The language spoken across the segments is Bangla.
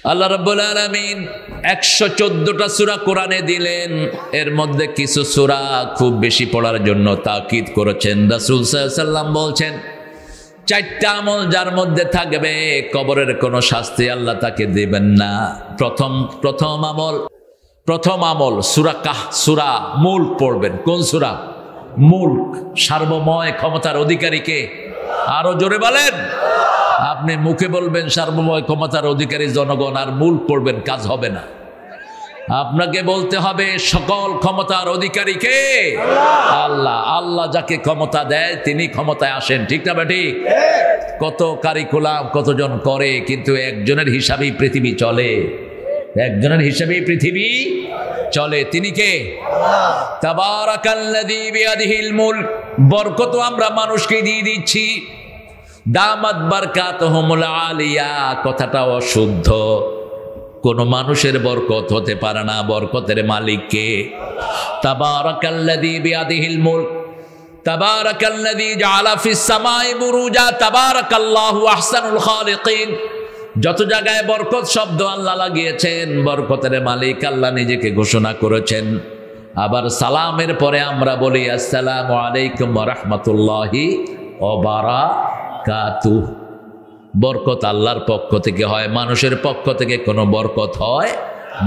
আল্লাহ রাব্বুল আলামিন 114টা সূরা কোরআনে দিলেন। এর মধ্যে কিছু সূরা খুব বেশি পড়ার জন্য তাকিদ করেছেন। রাসূল সাল্লাল্লাহু আলাইহি ওয়াসাল্লাম বলছেন, 4টা আমল যার মধ্যে থাকবে কবরের কোনো শাস্তি আল্লাহ তাকে দেবেন না। প্রথম আমল সূরা মুলক পড়বেন। কোন সূরা? মুলক। সার্বময় ক্ষমতার অধিকারীকে? আরো জোরে বলেন। আপনি মুখে বলবেন সার্বময় ক্ষমতার অধিকারী জনগণ, আর মুলক পড়বেন, কাজ হবে না। আপনাকে বলতে হবে সকল ক্ষমতার অধিকারী কে? আল্লাহ। আল্লাহ যাকে ক্ষমতা দেয় তিনি ক্ষমতায় আসেন, ঠিক না ঠিক? কত কারিকুলাম কতজন করে, কিন্তু একজনের হিসাবেই পৃথিবী চলে। একজনের হিসাবেই পৃথিবী চলে। তিনি কে? তাবারাকাল্লাযী বিয়াদিহিল মুলক। বরকত আমরা মানুষকে দিয়ে দিচ্ছি। দামাত বারকাতুহুমুল আলিয়া, কথাটা অশুদ্ধ। কোন মানুষের বরকত হতে পারে না, বরকতের মালিক কে? তাবারাকাল্লাযী বিয়াদিহিল মুলক, তাবারাকাল্লাযী জাআলা ফিস সামাই বুরুজা, তাবারাকাল্লাহু আহসানুল খালিকিন। যত জায়গায় বরকত শব্দ আল্লাহ লাগিয়েছেন, বরকতের মালিক আল্লাহ নিজেকে ঘোষণা করেছেন। আবার সালামের পরে আমরা বলি আসসালামু আলাইকুম ওয়া রাহমাতুল্লাহি ওয়া বারাকাতুহু। বরকত আল্লাহর পক্ষ থেকে হয়, মানুষের পক্ষ থেকে কোনো বরকত হয়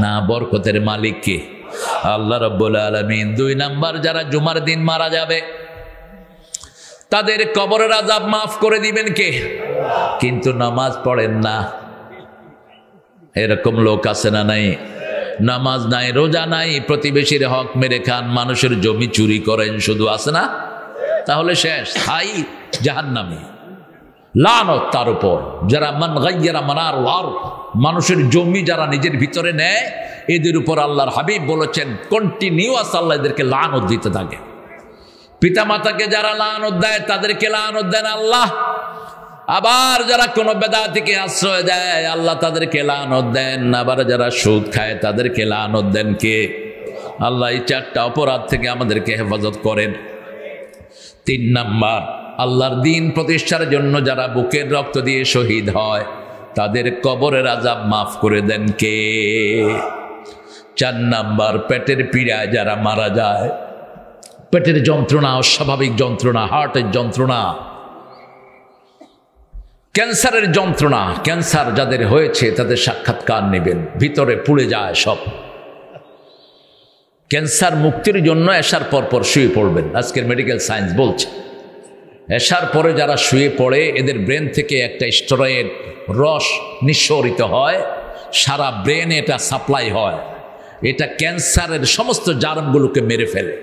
না। বরকতের মালিক কে? আল্লাহ রাব্বুল আলামিন। 2 নাম্বার, যারা জুমার দিন মারা যাবে তাদের কবরের আযাব মাফ করে দিবেন কে? কিন্তু নামাজ পড়েন না, এরকম লোক আছে না নাই? নামাজ নাই, রোজা নাই, প্রতিবেশীর হক মেরে খান, মানুষের জমি চুরি করেন, শুধু আছে না? তাহলে শেষ, স্থায়ী জাহান্নামী। লানত তার উপর। যারা মান গায়্যারা মানারুল আরদ, মানুষের জমি যারা নিজের ভিতরে নেয়, এদের উপর আল্লাহর হাবিব বলেছেন কন্টিনিউয়াস আল্লাহ এদেরকে লানত দিতে থাকে। পিতামাতাকে যারা লানত দেয় তাদেরকে লানত দেন আল্লাহ। আবার যারা কোনো বেদাতিকে আশ্রয় দেয় আল্লাহ তাদেরকে লানত দেন। আবার যারা সুদ খায় তাদেরকে লানত দেন কে? আল্লাহ। এই 4টা অপরাধ থেকে আমাদেরকে হেফাজত করেন। 3 নাম্বার, আল্লাহর দ্বীন প্রতিষ্ঠার জন্য যারা বুকের রক্ত দিয়ে শহীদ হয় তাদের কবরের আযাব মাফ করে দেন কে? 4 নাম্বার, পেটের পীড়ায় যারা মারা যায়, পেটের যন্ত্রণা, অস্বাভাবিক যন্ত্রণা, হার্টের যন্ত্রণা, ক্যান্সারের যন্ত্রণা, ক্যান্সার যাদের হয়েছে তাদের সাক্ষাৎকার নেবেন। ভিতরে পুড়ে যায় সব। ক্যান্সার মুক্তির জন্য এশার পর শুয়ে পড়বেন। আজকের মেডিকেল সায়েন্স বলছে এশার পরে যারা শুয়ে পড়ে এদের ব্রেন থেকে একটা স্টেরয়েড রস নিঃসরিত হয়, সারা ব্রেনে এটা সাপ্লাই হয়, এটা ক্যান্সারের সমস্ত জার্মগুলোকে মেরে ফেলে।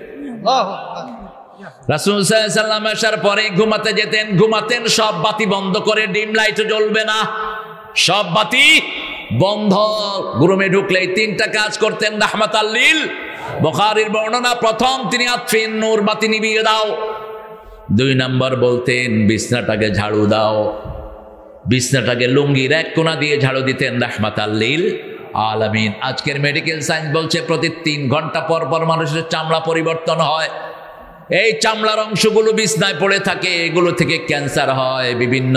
রাসূল সাল্লাল্লাহু আলাইহি ওয়াসাল্লাম এশার পরে ঘুমাতে যেতেন, ঘুমাতেন সব বাতি বন্ধ করে, ডিম লাইটও জ্বলবে না, সব বাতি বন্ধ। রুমে ঢুকলেই 3টা কাজ করতেন রাহমাতাল লিল। বুখারীর বর্ণনা, প্রথম তিনি আতফিন নূর, বাতি নিভিয়ে দাও। 2 নাম্বার বলতেন বিছনাটাকে ঝাড়ু দাও। বিছনাটাকে লুঙ্গির এক কোণা দিয়ে ঝাড়ু দিতেন রাহমাতাল লিল আলামিন। আজকের মেডিকেল সায়েন্স বলছে প্রতি 3 ঘন্টা পর পর মানুষের চামড়া পরিবর্তন হয়। এই চামড়ার অংশগুলো বিছনায় পড়ে থাকে, এগুলো থেকে ক্যান্সার হয়, বিভিন্ন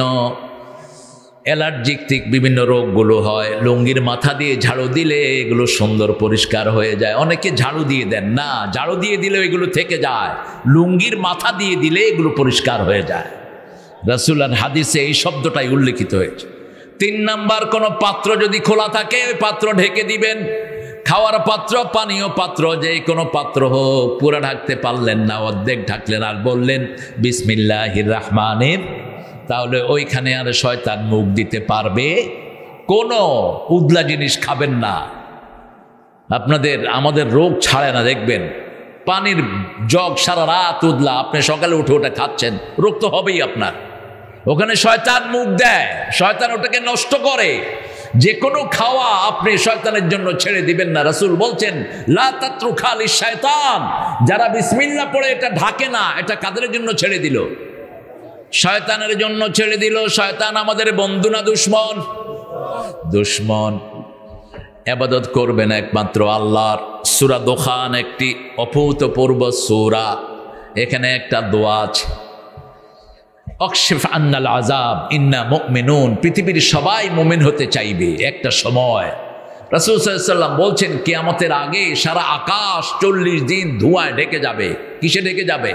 অ্যালার্জিক বিভিন্ন রোগগুলো হয়। লুঙ্গির মাথা দিয়ে ঝাড়ু দিলে এগুলো সুন্দর পরিষ্কার হয়ে যায়। অনেকে ঝাড়ু দিয়ে দেন না, ঝাড়ু দিয়ে দিলে এগুলো থেকে যায়, লুঙ্গির মাথা দিয়ে দিলে এগুলো পরিষ্কার হয়ে যায়। রাসূলের হাদিসে এই শব্দটাই উল্লেখিত হয়েছে। 3 নাম্বার, কোনো পাত্র যদি খোলা থাকে ওই পাত্র ঢেকে দিবেন। খাওয়ার পাত্র, পানীয় পাত্র, যে কোনো পাত্র হোক, পুরা ঢাকতে পারলেন না, অর্ধেক ঢাকলেন আর বললেন বিসমিল্লাহির রহমানির, তাহলে ওইখানে আর শয়তান মুখ দিতে পারবে। কোনো উদলা জিনিস খাবেন না। আমাদের রোগ ছাড়ে না, দেখবেন পানির জগ সারা রাত উদলা, আপনি সকালে উঠে ওটা খাচ্ছেন, রোগ তো হবেই আপনার। ওখানে শয়তান মুখ দেয়, শয়তান ওটাকে নষ্ট করে। যে কোনো খাওয়া আপনি শয়তানের জন্য ছেড়ে দিবেন না। রাসূল বলছেন লা তাতরুকা লিশ-শায়তান, যারা বিসমিল্লাহ পড়ে এটা ঢাকে না, এটা কাদের জন্য ছেড়ে দিল? শয়তানের জন্য ছেড়ে দিল। শয়তান আমাদের বন্ধু না দুশমন? দুশমন। ইবাদত করবেন একমাত্র আল্লাহর। সূরা দুখান একটি অভূতপূর্ব সূরা, এখানে একটা দোয়া আছে, অকশিফ আন্নাল আযাব ইন্না মুমিনুন, পৃথিবীর সবাই মুমিন হতে চাইবে একটা সময়। রাসূল সাল্লাল্লাহু আলাইহি ওয়াসাল্লাম বলছেন কিয়ামতের আগে সারা আকাশ 40 দিন ধোঁয়ায় ঢেকে যাবে। কিসে ঢেকে যাবে?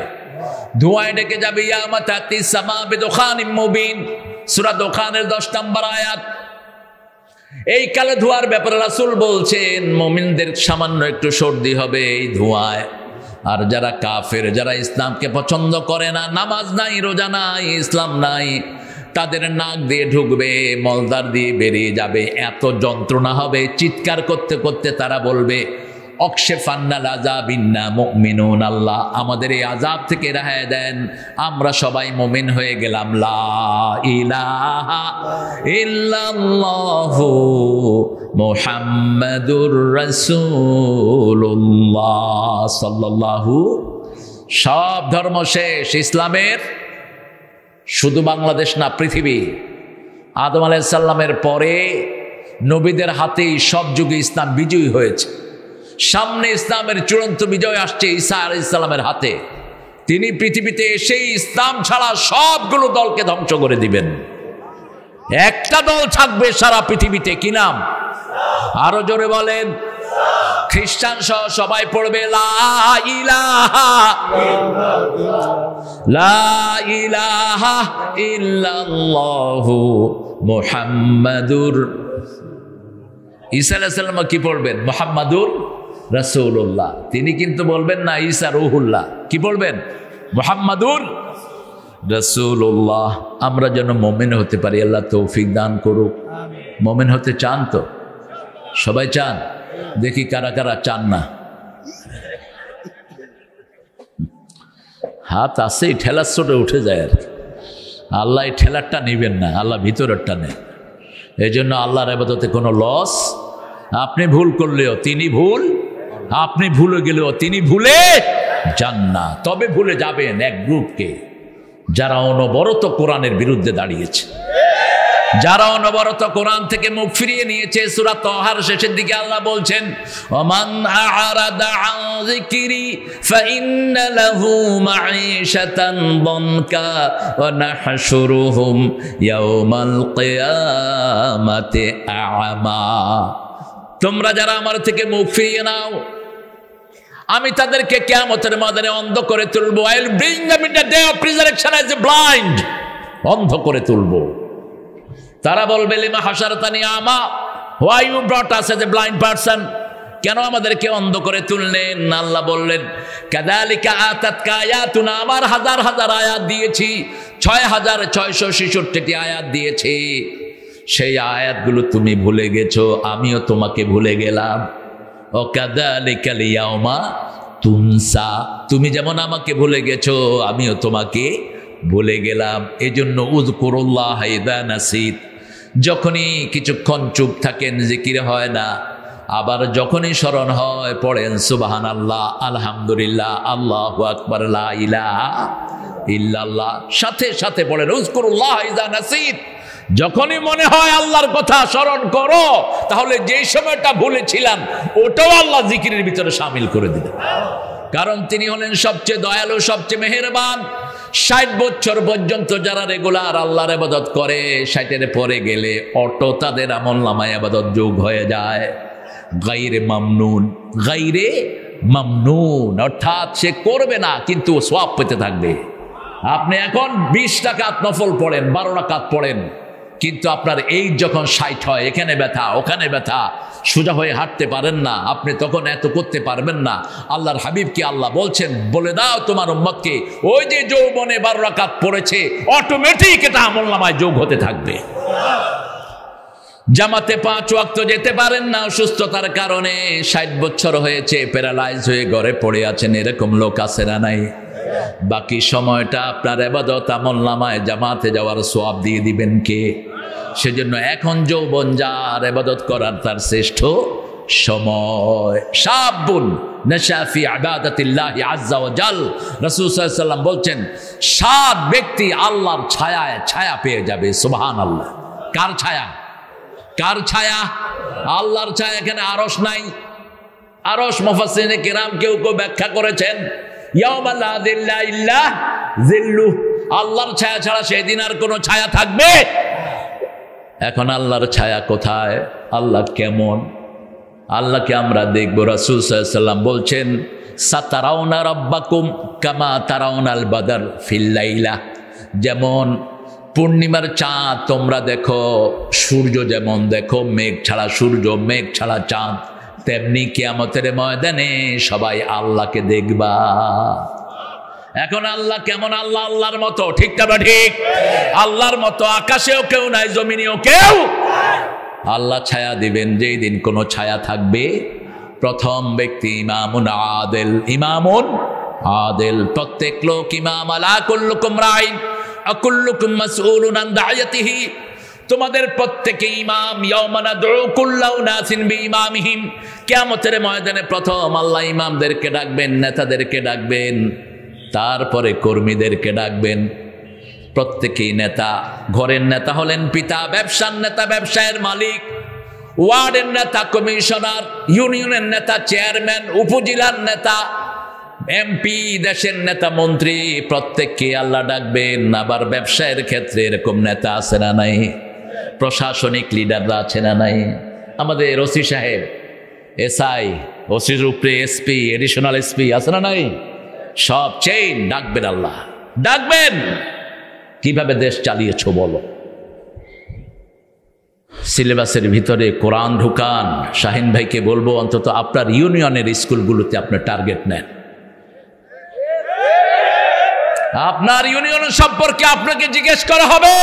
ধোঁয়ায় ঢেকে যাবে। ইয়ামা তাতিস সামা বিদুখানিম মুবিন, সূরা দুখানের 10 নম্বর আয়াত। এই কালো ধোঁয়ার ব্যাপারে রাসূল বলছেন মুমিনদের সামান্য একটু সর্দি হবে এই ধোঁয়ায়। আর যারা কাফের, যারা ইসলামকে পছন্দ করে না, নামাজ নাই, রোজা নাই, ইসলাম নাই, তাদের নাক দিয়ে ঢুকবে, মলদার দিয়ে বেরিয়ে যাবে, এত যন্ত্রণা হবে, চিৎকার করতে করতে তারা বলবে অকশিফান্নাল আযাব ইন্না মুমিনুন, আল্লাহ আমাদের এই আযাব থেকে রেহাই দেন, আমরা সবাই মুমিন হয়ে গেলাম। লা ইলাহা ইল্লাল্লাহু মুহাম্মাদুর রাসূলুল্লাহ সাল্লাল্লাহু। সব ধর্ম শেষ, ইসলামের শুধু বাংলাদেশ না, পৃথিবী। আদম আলাইহিস সালামের পরে নবীদের হাতেই সব যুগে ইসলাম বিজয়ী হয়েছে। সামনে ইসলামের চূড়ান্ত বিজয় আসছে ঈসা আলাইহিস সালামের হাতে। তিনি পৃথিবীতে এসেই ইসলাম ছাড়া সবগুলো দলকে ধ্বংস করে দিবেন। একটা দল থাকবে সারা পৃথিবীতে, কি নাম? আরো জোরে বলেন। খ্রিস্টান সহ সবাই পড়বে লা ইলাহা ইল্লাল্লাহু মুহাম্মাদুর। ঈসা আলাইহিস সালাম কি পড়বেন? মুহাম্মাদুর রাসূলুল্লাহ। তিনি কিন্তু বলবেন না ঈসা রূহুল্লাহ, কি বলবেন? মুহাম্মাদুর রাসূলুল্লাহ। আমরা যেন মুমিন হতে পারি, আল্লাহ তৌফিক দান করুক। মুমিন হতে চান তো? সবাই চান? দেখি কারা কারা চান না। হাত আছে, ঠেলার চোটে উঠে যায় আর কি। আল্লাহ এই ঠেলারটা নিবেন না, আল্লাহ ভিতরেরটা নেন। এই জন্য আল্লাহর ইবাদতে কোনো লস। আপনি ভুল করলেও তিনি ভুল, আপনি ভুলে গেলেও তিনি ভুলে যান না। তবে ভুলে যাবেন এক গ্রুপকে, যারা অনবরত কোরআনের বিরুদ্ধে দাঁড়িয়েছে, যারা অনবরত কোরআন থেকে মুখ ফিরিয়ে নিয়েছে। সূরা তাহার শেষের দিকে আল্লাহ বলছেন ওমান আ'রাদা আন যিকরি ফাইন্না লাহু মাঈশাতান দানকা ওয়া নাহশুরুহুম ইয়াওমাল কিয়ামাতি আ'মা। তোমরা যারা আমার থেকে মুখ ফিরিয়ে নাও, আমি তাদেরকে কিয়ামতের ময়দানে অন্ধ করে তুলবো। I will bring them in the day of resurrection as a blind, অন্ধ করে তুলবো। তারা বলবে লিমা হাশারতানি আমা, why you brought us as a blind person, কেন আমাদেরকে অন্ধ করে তুললেন? আল্লাহ বললেন কাযালিকা আতাতকা আয়াতুনা, আমার হাজার হাজার আয়াত দিয়েছি, 6666টি আয়াত দিয়েছি, সেই আয়াতগুলো তুমি ভুলে গেছো, আমিও তোমাকে ভুলে গেলাম। ও কাযালিকাল ইয়াউমা তুনসা, তুমি যেমন আমাকে ভুলে গেছো, আমিও তোমাকে ভুলে গেলাম। এজন্য উযকুরুল্লাহ ইযা নাসিত, যখনই কিছুক্ষণ চুপ থাকেন, জিকির হয় না, আবার যখনই স্মরণ হয় পড়েন সুবহানাল্লাহ, আলহামদুলিল্লাহ, আল্লাহু আকবার, লা ইলাহা ইল্লাল্লাহ। সাথে সাথে পড়েন উযকুরুল্লাহ ইযা নাসিত। যখনই মনে হয় আল্লাহর কথা স্মরণ করো, তাহলে যেই সময়টা ভুলেছিলাম ওটাও আল্লাহ জিকিরের ভিতরে শামিল করে দিলেন। কারণ তিনি হলেন সবচেয়ে দয়ালু, সবচেয়ে মেহেরবান। 60 বছর পর্যন্ত যারা রেগুলার আল্লাহর ইবাদত করে, 60-এর পরে গেলে অটো তাদের আমলনামায় ইবাদত যোগ হয়ে যায়। গায়রে মামনুন, গায়রে মামনুন, অর্থাৎ সে করবে না কিন্তু সওয়াব পেতে থাকবে। আপনি এখন 20 রাকাত নফল পড়েন, 12 রাকাত পড়েন, কিন্তু আপনার এই যখন 60 হয়, এখানে ব্যথা, ওখানে ব্যথা, সোজা হয়ে হাঁটতে পারেন না, আপনি তখন এত করতে পারবেন না। আল্লাহর হাবিবকে আল্লাহ বলছেন বলে দাও তোমার উম্মতকে, ওই যে যৌবনে 12 রাকাত পড়েছে, অটোমেটিক এটা আমলনামায় যোগ হতে থাকবে। জামাতে 5 ওয়াক্ত যেতে পারেন না অসুস্থতার কারণে, 60 বছর হয়েছে, প্যারালাইজ হয়ে ঘরে পড়ে আছেন, এরকম লোক আছে না নাই? বাকি সময়টা আপনার ইবাদত আমলনামায় জামাতে যাওয়ার সওয়াব দিয়ে দিবেন কে? সেজন্য এখন যৌবন যার, ইবাদত করার তার শ্রেষ্ঠ সময়। শাবুন নাশা ফি ইবাদাতিল্লাহি আযজা ওয়া জাল, রাসূল সাল্লাল্লাহু আলাইহি ওয়াসাল্লাম বলছেন 7 ব্যক্তি আল্লাহর ছায়ায় ছায়া পেয়ে যাবে। সুবহানাল্লাহ। কার ছায়া? কার ছায়া? আল্লাহর ছায়া। এখানে আরশ নাই। আরশ মুফাসসিরিনে কিরাম কেউ কেউ ব্যাখ্যা করেছেন ইয়াউমা লা যিল্লা ইল্লা যিল্লু, আল্লাহর ছায়া ছাড়া সেদিন আর কোনো ছায়া থাকবে? এখন আল্লাহর ছায়া কোথায়? আল্লাহ কেমন? আল্লাহকে আমরা দেখব। রাসূল সাল্লাল্লাহু আলাইহি ওয়াসাল্লাম বলছেন, সাতারাউনা রাব্বাকুম কামা তারাউনাল বাদর ফিল লাইলা। যেমন পূর্ণিমার চাঁদ তোমরা দেখো, সূর্য যেমন দেখো, মেঘ ছাড়া সূর্য, মেঘ ছাড়া চাঁদ, তেমনি কিয়ামতের ময়দানে সবাই আল্লাহকে দেখবা। এখন আল্লাহ কেমন? আল্লাহ আল্লাহর মতো, ঠিক না? ঠিক। আল্লাহর মতো আকাশেও কেউ নাই, জমিনেও কেউ। আল্লাহ ছায়া দিবেন যেই দিন কোনো ছায়া থাকবে। প্রথম ব্যক্তি ইমামুন আদেল, ইমামুন আদেল। প্রত্যেক লোক ইমাম। আলা কুল্লুকুম রাইন আকুল্লুকুম মাসউলুন আন দায়াতিহি। তোমাদের প্রত্যেকে ইমাম। ইয়াউমা নাদউ কুল্লা উনাসিন বিইমামিহিম। কিয়ামতের ময়দানে প্রথম আল্লাহ ইমামদেরকে ডাকবেন, নেতাদেরকে ডাকবেন, তারপরে কর্মীদেরকে ডাকবেন। প্রত্যেকেই নেতা। ঘরের নেতা হলেন পিতা, ব্যবসার নেতা ব্যবসায়ের মালিক, ওয়ার্ডের নেতা কমিশনার, ইউনিয়নের নেতা চেয়ারম্যান, উপজেলার নেতা এমপি, দেশের নেতা মন্ত্রী, প্রত্যেককে আল্লাহ ডাকবেন। আবার ব্যবসায়ের ক্ষেত্রে এরকম নেতা আছে না নাই? প্রশাসনিক লিডাররা আছে না নাই? আমাদের ওসি সাহেব, এসআই, ওসির উপরে এসপি, এডিশনাল এসপি আছে না নাই? সব চেইন ডাকবেন, আল্লাহ ডাকবেন। কিভাবে দেশ চালিয়েছ বলো? সিলেবাসের ভিতরে কোরআন ঢুকান। শাহিন ভাইকে বলবো অন্তত আপনার ইউনিয়নের স্কুলগুলোতে আপনার টার্গেট নেন। আপনার ইউনিয়ন সম্পর্কে আপনাকে জিজ্ঞেস করা হবে।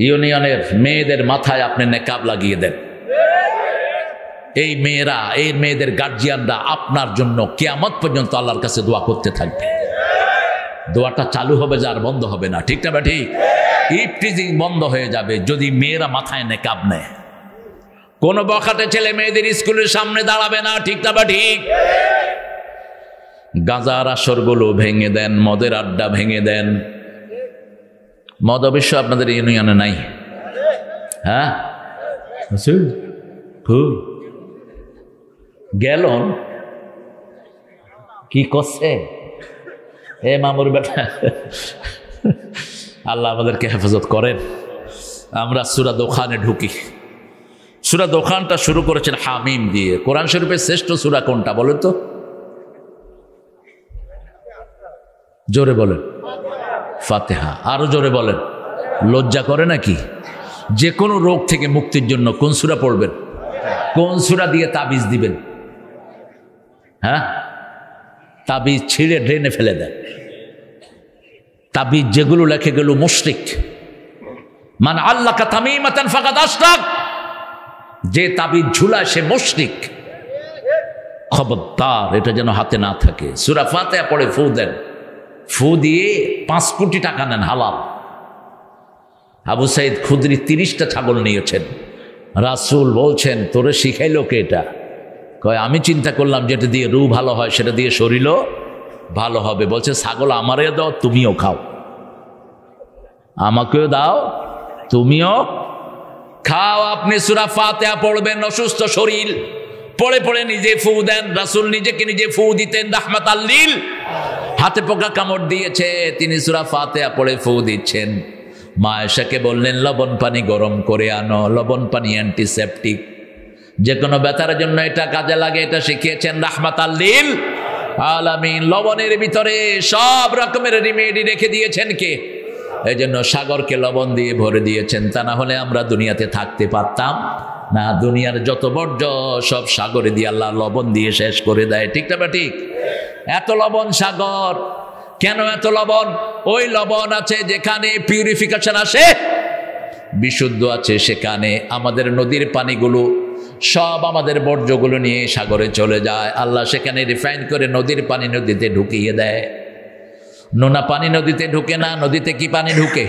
ইউনিয়নের মেয়েদের মাথায় আপনি নেকাব লাগিয়ে দেন। এই মেয়েরা, এই মেয়েদের গার্জিয়ানরা আপনার জন্য কিয়ামত পর্যন্ত আল্লাহর কাছে দোয়া করতে থাকবে। দোয়াটা চালু হবে, যার বন্ধ হবে না, ঠিক না? ঠিক। ইফটিজিং বন্ধ হয়ে যাবে যদি মেয়েরা মাথায় নেকাব নেয়। কোন বখাটে ছেলে মেয়েদের স্কুলের সামনে দাঁড়াবে না, ঠিক না? ঠিক। গাঁজার আসরগুলো ভেঙে দেন, মদের আড্ডা ভেঙে দেন। মদ অবশ্য আপনাদের ইউনিয়নে নাই। হ্যাঁ, গেলন কি করছে এ মামুর বেটা? আল্লাহ আমাদেরকে হেফাজত করেন। আমরা সূরা দোখানে ঢুকি। সূরা দোখানটা শুরু করেছেন হামিম দিয়ে। কোরআন শরীফের শ্রেষ্ঠ সূরা কোনটা বলেন তো? জোরে বলেন। ফাতিহা। আরো জোরে বলেন। লজ্জা করে নাকি? যে কোনো রোগ থেকে মুক্তির জন্য কোন সূরা পড়বেন? কোন সূরা দিয়ে তাবিজ দিবেন? হ্যাঁ, তাবিজ ছিঁড়ে ড্রেনে ফেলে দেন। তাবিজ যেগুলো লেখে গেল মুশরিক। মান আল্লাকা তামিমাতান ফাকাদ আশরাক। যে তাবিজ ঝুলায় সে মুশরিক। খবরদার, এটা যেন হাতে না থাকে। সূরা ফাতিহা পড়ে ফু দেন। ফু দিয়ে 5 কোটি টাকা নেন হালাল। আবু সাইদ খুদরি 30টা ছাগল নিয়েছেন। রাসূল বলছেন, তোরে শিখাইলো কে এটা? কয়, আমি চিন্তা করলাম যেটা দিয়ে রু ভালো হয় সেটা দিয়ে শরীরও ভালো হবে। বলছে, ছাগল আমারে দাও, তুমিও খাও। আমাকেও দাও, তুমিও খাও। আপনি সূরা ফাতিহা পড়বেন, অসুস্থ শরীর পড়ে পড়ে নিজে ফু দেন। রাসূল নিজেকে নিজে ফু দিতেন রাহমাতাল লিল। হাতে পোকা কামড় দিয়েছে, তিনি সূরা ফাতিহা পড়ে ফু দিচ্ছেন। মা আয়েশাকে বললেন, লবণ পানি গরম করে আনো। লবণ পানি অ্যান্টিসেপটিক, যে কোনো ব্যথার জন্য এটা কাজে লাগে। এটা শিখিয়েছেন রাহমাতাল লিল আলামিন। লবণের ভিতরে সব রকমের রিমেডি রেখে দিয়েছেন কে? এই জন্য সাগরকে লবণ দিয়ে ভরে দিয়েছেন। তা না হলে আমরা দুনিয়াতে থাকতে পারতাম না। দুনিয়ার যত বর্জ্য সব সাগরে দিয়ে আল্লাহ লবণ দিয়ে শেষ করে দেয়, ঠিক না? ঠিক। এত লবণ সাগর কেন? এত লবণ, ওই লবণ আছে যেখানে পিউরিফিকেশন আসে, বিশুদ্ধ আছে সেখানে। আমাদের নদীর পানিগুলো সব আমাদের বর্জ্যগুলো নিয়ে সাগরে চলে যায়। আল্লাহ সেখানে রিফাইন করে নদীর পানি নদীতে ঢুকিয়ে দেয়। নোনা পানি নদীতে ঢুকে না। নদীতে কি পানি ঢুকে?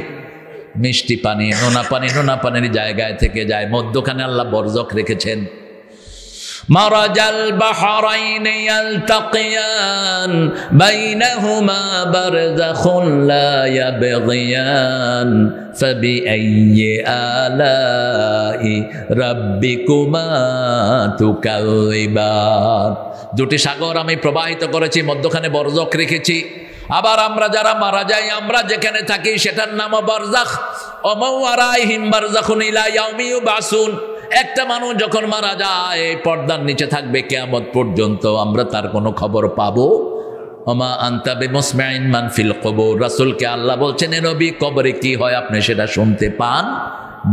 মিষ্টি পানি। নোনা পানি নোনা পানির জায়গায় থেকে যায়। মধ্যখানে আল্লাহ বরজক রেখেছেন। মারাজাল বাহরাইনি ইয়ালতাকিয়ান বাইনাহুমা বারযাখুন লা ইয়াবগিয়ান ফাবিআইয়ি আলাই রাব্বিকুমা তুকাযিবান। দুটি সাগর আমি প্রবাহিত করেছি, মধ্যখানে বরজক রেখেছি। আবার আমরা যারা মারা যাই, আমরা যেখানে থাকি সেটার নাম বারজাখ। ওমাওয়ারাইহিম বারজাখুন ইলা ইয়াউমি ইউবাসুন। একটা মানুষ যখন মারা যায় পর্দার নিচে থাকবে কিয়ামত পর্যন্ত, আমরা তার কোনো খবর পাবো? ওমা আনতা বিমুসমিইন মান ফিল কবর। রাসূলকে আল্লাহ বলছেন, এ নবী, কবরে কি হয় আপনি সেটা শুনতে পান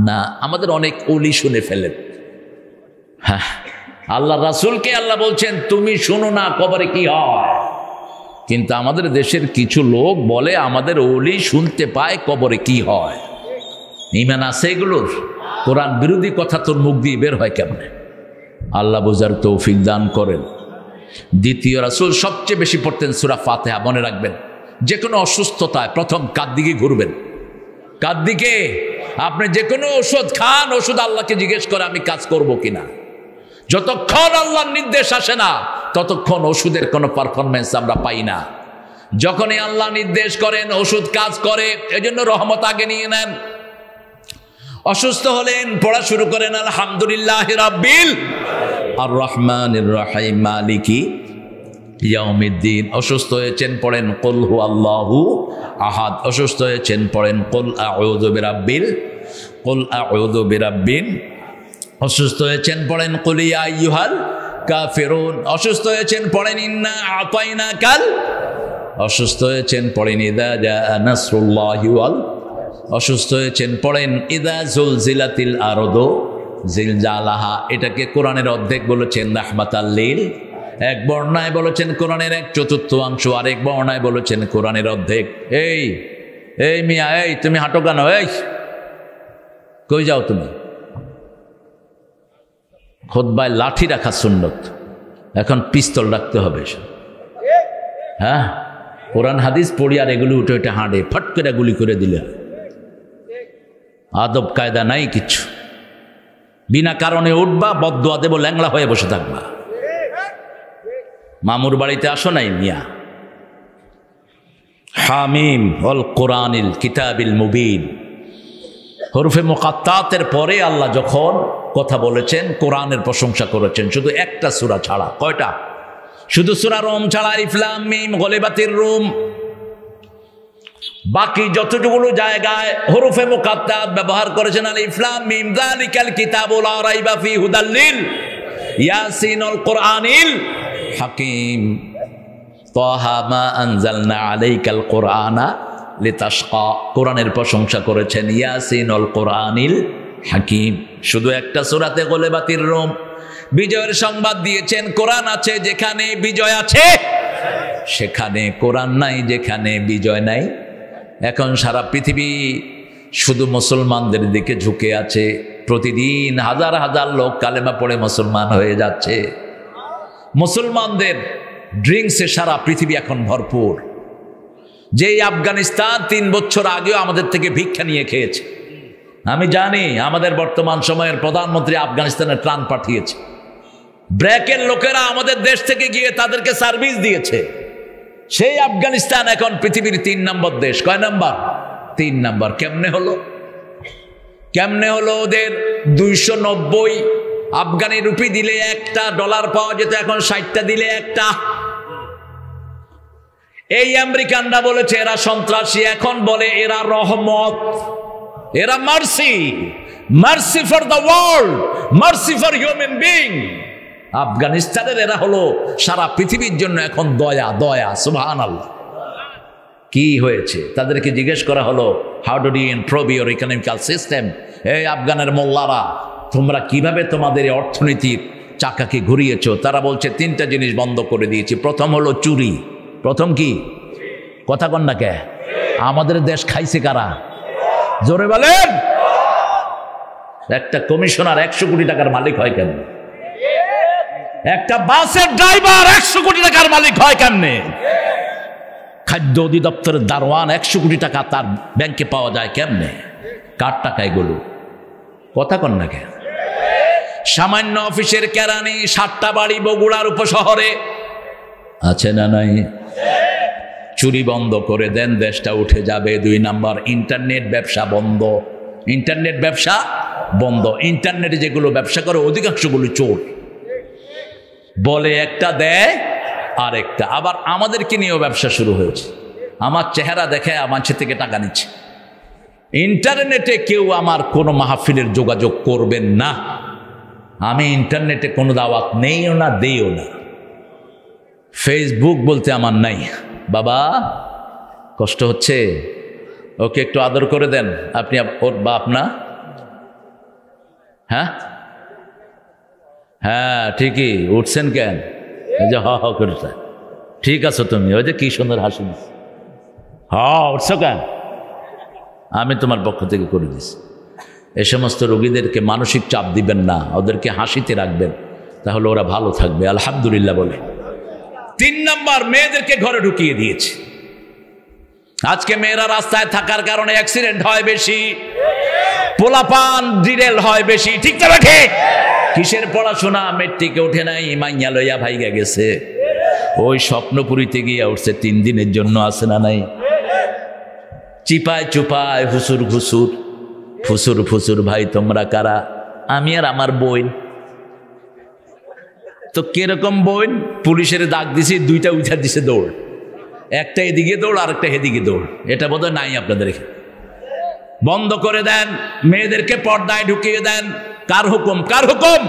না? আমাদের অনেক ওলি শুনে ফেলেন। হ্যাঁ, আল্লাহ রাসূলকে আল্লাহ বলছেন তুমি শুনো না কবরে কি হয়, কিন্তু আমাদের দেশের কিছু লোক বলে আমাদের ওলি শুনতে পায় কবরে কি হয়। ঈমান আছে এগুলোর? কোরআন বিরোধী কথা তোর মুখ দিয়ে বের হয় কেমনে? আল্লাহ বোঝার তৌফিক দান করেন। দ্বিতীয়, রাসূল সবচেয়ে বেশি পড়তেন সূরা ফাতিহা। মনে রাখবেন, যে কোনো অসুস্থতায় প্রথম কার দিকে ঘুরবেন? কার দিকে? আপনি যে কোনো ওষুধ খান, ওষুধ আল্লাহকে জিজ্ঞেস করে আমি কাজ করব কিনা। যতক্ষণ আল্লাহর নির্দেশ আসে না ততক্ষণ ওষুধের কোনো পারফরমেন্স আমরা পাই না। যখনই আল্লাহ নির্দেশ করেন ওষুধ কাজ করে। এজন্য রহমত আগে নিয়ে নেন। অসুস্থ হলেন, পড়া শুরু করেন আলহামদুলিল্লাহি রাব্বিল আর রহমানির রহিম মালিকি ইয়াউমিদ্দিন। অসুস্থ হয়েছেন পড়েন কুল হুয়াল্লাহু আহাদ। অসুস্থ হয়েছেন পড়েন কুল আউযু বিরাব্বিন। অসুস্থ হয়েছেন পড়েন কুল ইয়া আইয়ুহাল কাফিরুন। অসুস্থ হয়েছেন পড়েন ইন্না আতাইনাকাল। অসুস্থ হয়েছেন পড়েন ইযা জাআ নাসরুল্লাহি ওয়াল। অসুস্থ হয়েছেন পড়েন ইযা জুলজিলাতিল আরদু জিলজালাহা। এটাকে কোরআনের অর্ধেক বলেছেন রাহমাতাল লিল। এক বর্ণায় বলেছেন কোরআনের 1/4 আরেক বর্ণায় বলেছেন কোরআনের অর্ধেক। এই মিয়া, এই তুমি হাঁটো কেন? এই কই যাও তুমি? খুতবায় লাঠি রাখা সুন্নত, এখন পিস্তল রাখতে হবে। হ্যাঁ, কোরআন হাদিস পড়ি আর এগুলো উঠে উঠে হাঁটে, ফট করে গুলি করে দিলে। আদব কায়দা নাই কিছু। বিনা কারণে উঠবা, বদদোয়া দেব, ল্যাংলা হয়ে বসে থাকবা। মামুর বাড়িতে আসো নাই মিয়া? হামিম ওয়াল কোরআনিল কিতাবিল মুবিন। হরফে মুকাত্তাতের পরে আল্লাহ যখন কথা বলেছেন কোরআনের প্রশংসা করেছেন, শুধু একটা সূরা ছাড়া। কয়টা? শুধু সূরা রুম ছাড়া, আলিফ লাম মিম গলিবাতির রুম। বাকি যতগুলো জায়গায় হরফে মুকাত্তাত ব্যবহার করেছেন আলিফ লাম মিম যালিকাল কিতাবু লা রাইবা ফি হুদাল লিল ইয়াসিনুল কোরআনিল হাকিম তাহা মা আনজালনা আলাইকাল কোরআনা লিতাশকা। কোরআনের প্রশংসা করেছেন ইয়াসিনুল কোরআনিল হাকিম। শুধু একটা সূরাতে গলিবাতির রুম। বিজয়ের সংবাদ দিয়েছেন। কোরআন আছে যেখানে বিজয় আছে, সেখানে কোরআন নাই যেখানে বিজয় নাই। এখন সারা পৃথিবী শুধু মুসলমানদের দিকে ঝুঁকে আছে। প্রতিদিন হাজার হাজার লোক কালেমা পড়ে মুসলমান হয়ে যাচ্ছে। মুসলমানদের ড্রিঙ্কসে সারা পৃথিবী এখন ভরপুর। যেই আফগানিস্তান 3 বছর আগেও আমাদের থেকে ভিক্ষা নিয়ে খেয়েছে। আমি জানি আমাদের বর্তমান সময়ের প্রধানমন্ত্রী আফগানিস্তানে ত্রাণ পাঠিয়েছে। ব্র্যাকের লোকেরা আমাদের দেশ থেকে গিয়ে তাদেরকে সার্ভিস দিয়েছে। সেই আফগানিস্তান এখন পৃথিবীর 3 নম্বর দেশ। কয় নাম্বার? 3 নম্বর। কেমনে হলো? ওদের 290 আফগানি রুপি দিলে একটা ডলার পাওয়া যেত, এখন 60টা দিলে একটা। এই আমেরিকানরা বলেছে এরা সন্ত্রাসী, এখন বলে এরা রহমত, এরা mercy for the world, mercy for human being. আফগানিস্তানের এরা হলো সারা পৃথিবীর জন্য এখন দয়া। সুবহানাল্লাহ। কি হয়েছে? তাদেরকে জিজ্ঞেস করা হলো, how do you improve your economical system? এই আফগানের মোল্লারা, তোমরা কিভাবে তোমাদের অর্থনীতির চাকাকে ঘুরিয়েছো? তারা বলছে 3টা জিনিস বন্ধ করে দিয়েছি। প্রথম হলো চুরি। প্রথম কি? কথা কন না কে? আমাদের দেশ খাইছে কারা? জোরে বলেন। একটা কমিশনার 100 কোটি টাকার মালিক হয় কেন? একটা বাসের ড্রাইভার 100 কোটি টাকার মালিক হয় কেমনে? খাদ্য অধিদপ্তরের দারোয়ান 100 কোটি টাকা তার ব্যাংকে পাওয়া যায় কেমনে? কার টাকা এগুলো? কথা কন না কে? সামান্য অফিসের কেরানি 7টা বাড়ি বগুড়ার উপশহরে আছে না নাই? চুরি বন্ধ করে দেন, দেশটা উঠে যাবে। 2 নাম্বার, ইন্টারনেট ব্যবসা বন্ধ। ইন্টারনেটে যেগুলো ব্যবসা করে অধিকাংশগুলো চোর। বলে একটা দেয় আরেকটা। আবার আমাদেরকে নিয়েও ব্যবসা শুরু হয়েছে। আমার চেহারা দেখে আমার থেকে টাকা নিচ্ছে। ইন্টারনেটে কেউ আমার কোনো মাহফিলের যোগাযোগ করবেন না। আমি ইন্টারনেটে কোনো দাওয়াত নেইও না, দেইও না। ফেসবুক বলতে আমার নাই। বাবা কষ্ট হচ্ছে, ওকে একটু আদর করে দেন। আপনি ওর বাপ না? হ্যাঁ হ্যাঁ ঠিকই, উঠছেন কেন? এই যে হ হ করছে, ঠিক আছো তুমি? ওই যে কি সুন্দর হাসি দিস, হ উঠছো কেন? আমি তোমার পক্ষ থেকে করে দিছি। এ সমস্ত রোগীদেরকে মানসিক চাপ দিবেন না, ওদেরকে হাসিতে রাখবেন, তাহলে ওরা ভালো থাকবে। আলহামদুলিল্লাহ বলে। 3 নাম্বার, মেয়েদেরকে ঘরে ঢুকিয়ে দিয়েছে। আজকে মেয়েরা রাস্তায় থাকার কারণে অ্যাক্সিডেন্ট হয় বেশি, পোলাপান ডিরেল হয় বেশি, ঠিক তো রাখে? কিসের পড়াশোনা? মেট্রিকে ওঠে নাই, মাইয়া লইয়া ভাইগা গেছে। ওই স্বপ্নপুরীতে গিয়ে উঠছে 3 দিনের জন্য, আছে না নাই? চিপায় চুপায় হুসুর ঘুসুর, ফুসুর ফুসুর। ভাই তোমরা কারা? আমি আর আমার বোন। তো কিরকম বোন? পুলিশের ডাক দিছি, 2টা উঠা দিছে দৌড়, একটা এদিকে দৌড় আর একটা এদিকে দৌড়। এটা বোধহয় নাই আপনাদের এখানে। বন্ধ করে দেন, মেয়েদেরকে পর্দায় ঢুকিয়ে দেন। কার হুকুম? কার হুকুম?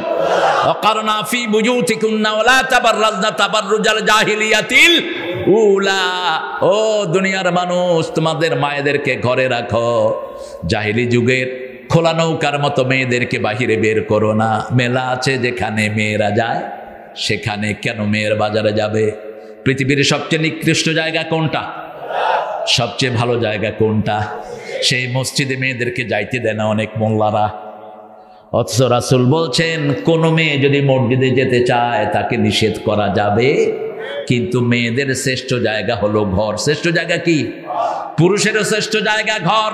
ওয়াকারনা ফি বুয়ুতিকুন্না ওয়ালা তাবাররাজনা তাবাররুজাল জাহিলিয়াতিল উলা। ও দুনিয়ার মানুষ, তোমাদের মায়েদেরকে ঘরে রাখো। জাহিলি যুগের খোলা নৌকার মতো মেয়েদেরকে বাহিরে বের করো না। মেলা আছে যেখানে মেয়েরা যায়, সেখানে কেন মেয়ের বাজারে যাবে? পৃথিবীর সবচেয়ে নিকৃষ্ট জায়গা কোনটা? সবচেয়ে ভালো জায়গা কোনটা? সেই মসজিদে মেয়েদেরকে যাইতে দেয় না অনেক মোল্লারা। অথচ রাসূল বলছেন, কোন মেয়ে যদি মসজিদে যেতে চায় তাকে নিষেধ করা যাবে, কিন্তু মেয়েদের শ্রেষ্ঠ জায়গা হলো ঘর। শ্রেষ্ঠ জায়গা কি? পুরুষেরও শ্রেষ্ঠ জায়গা ঘর।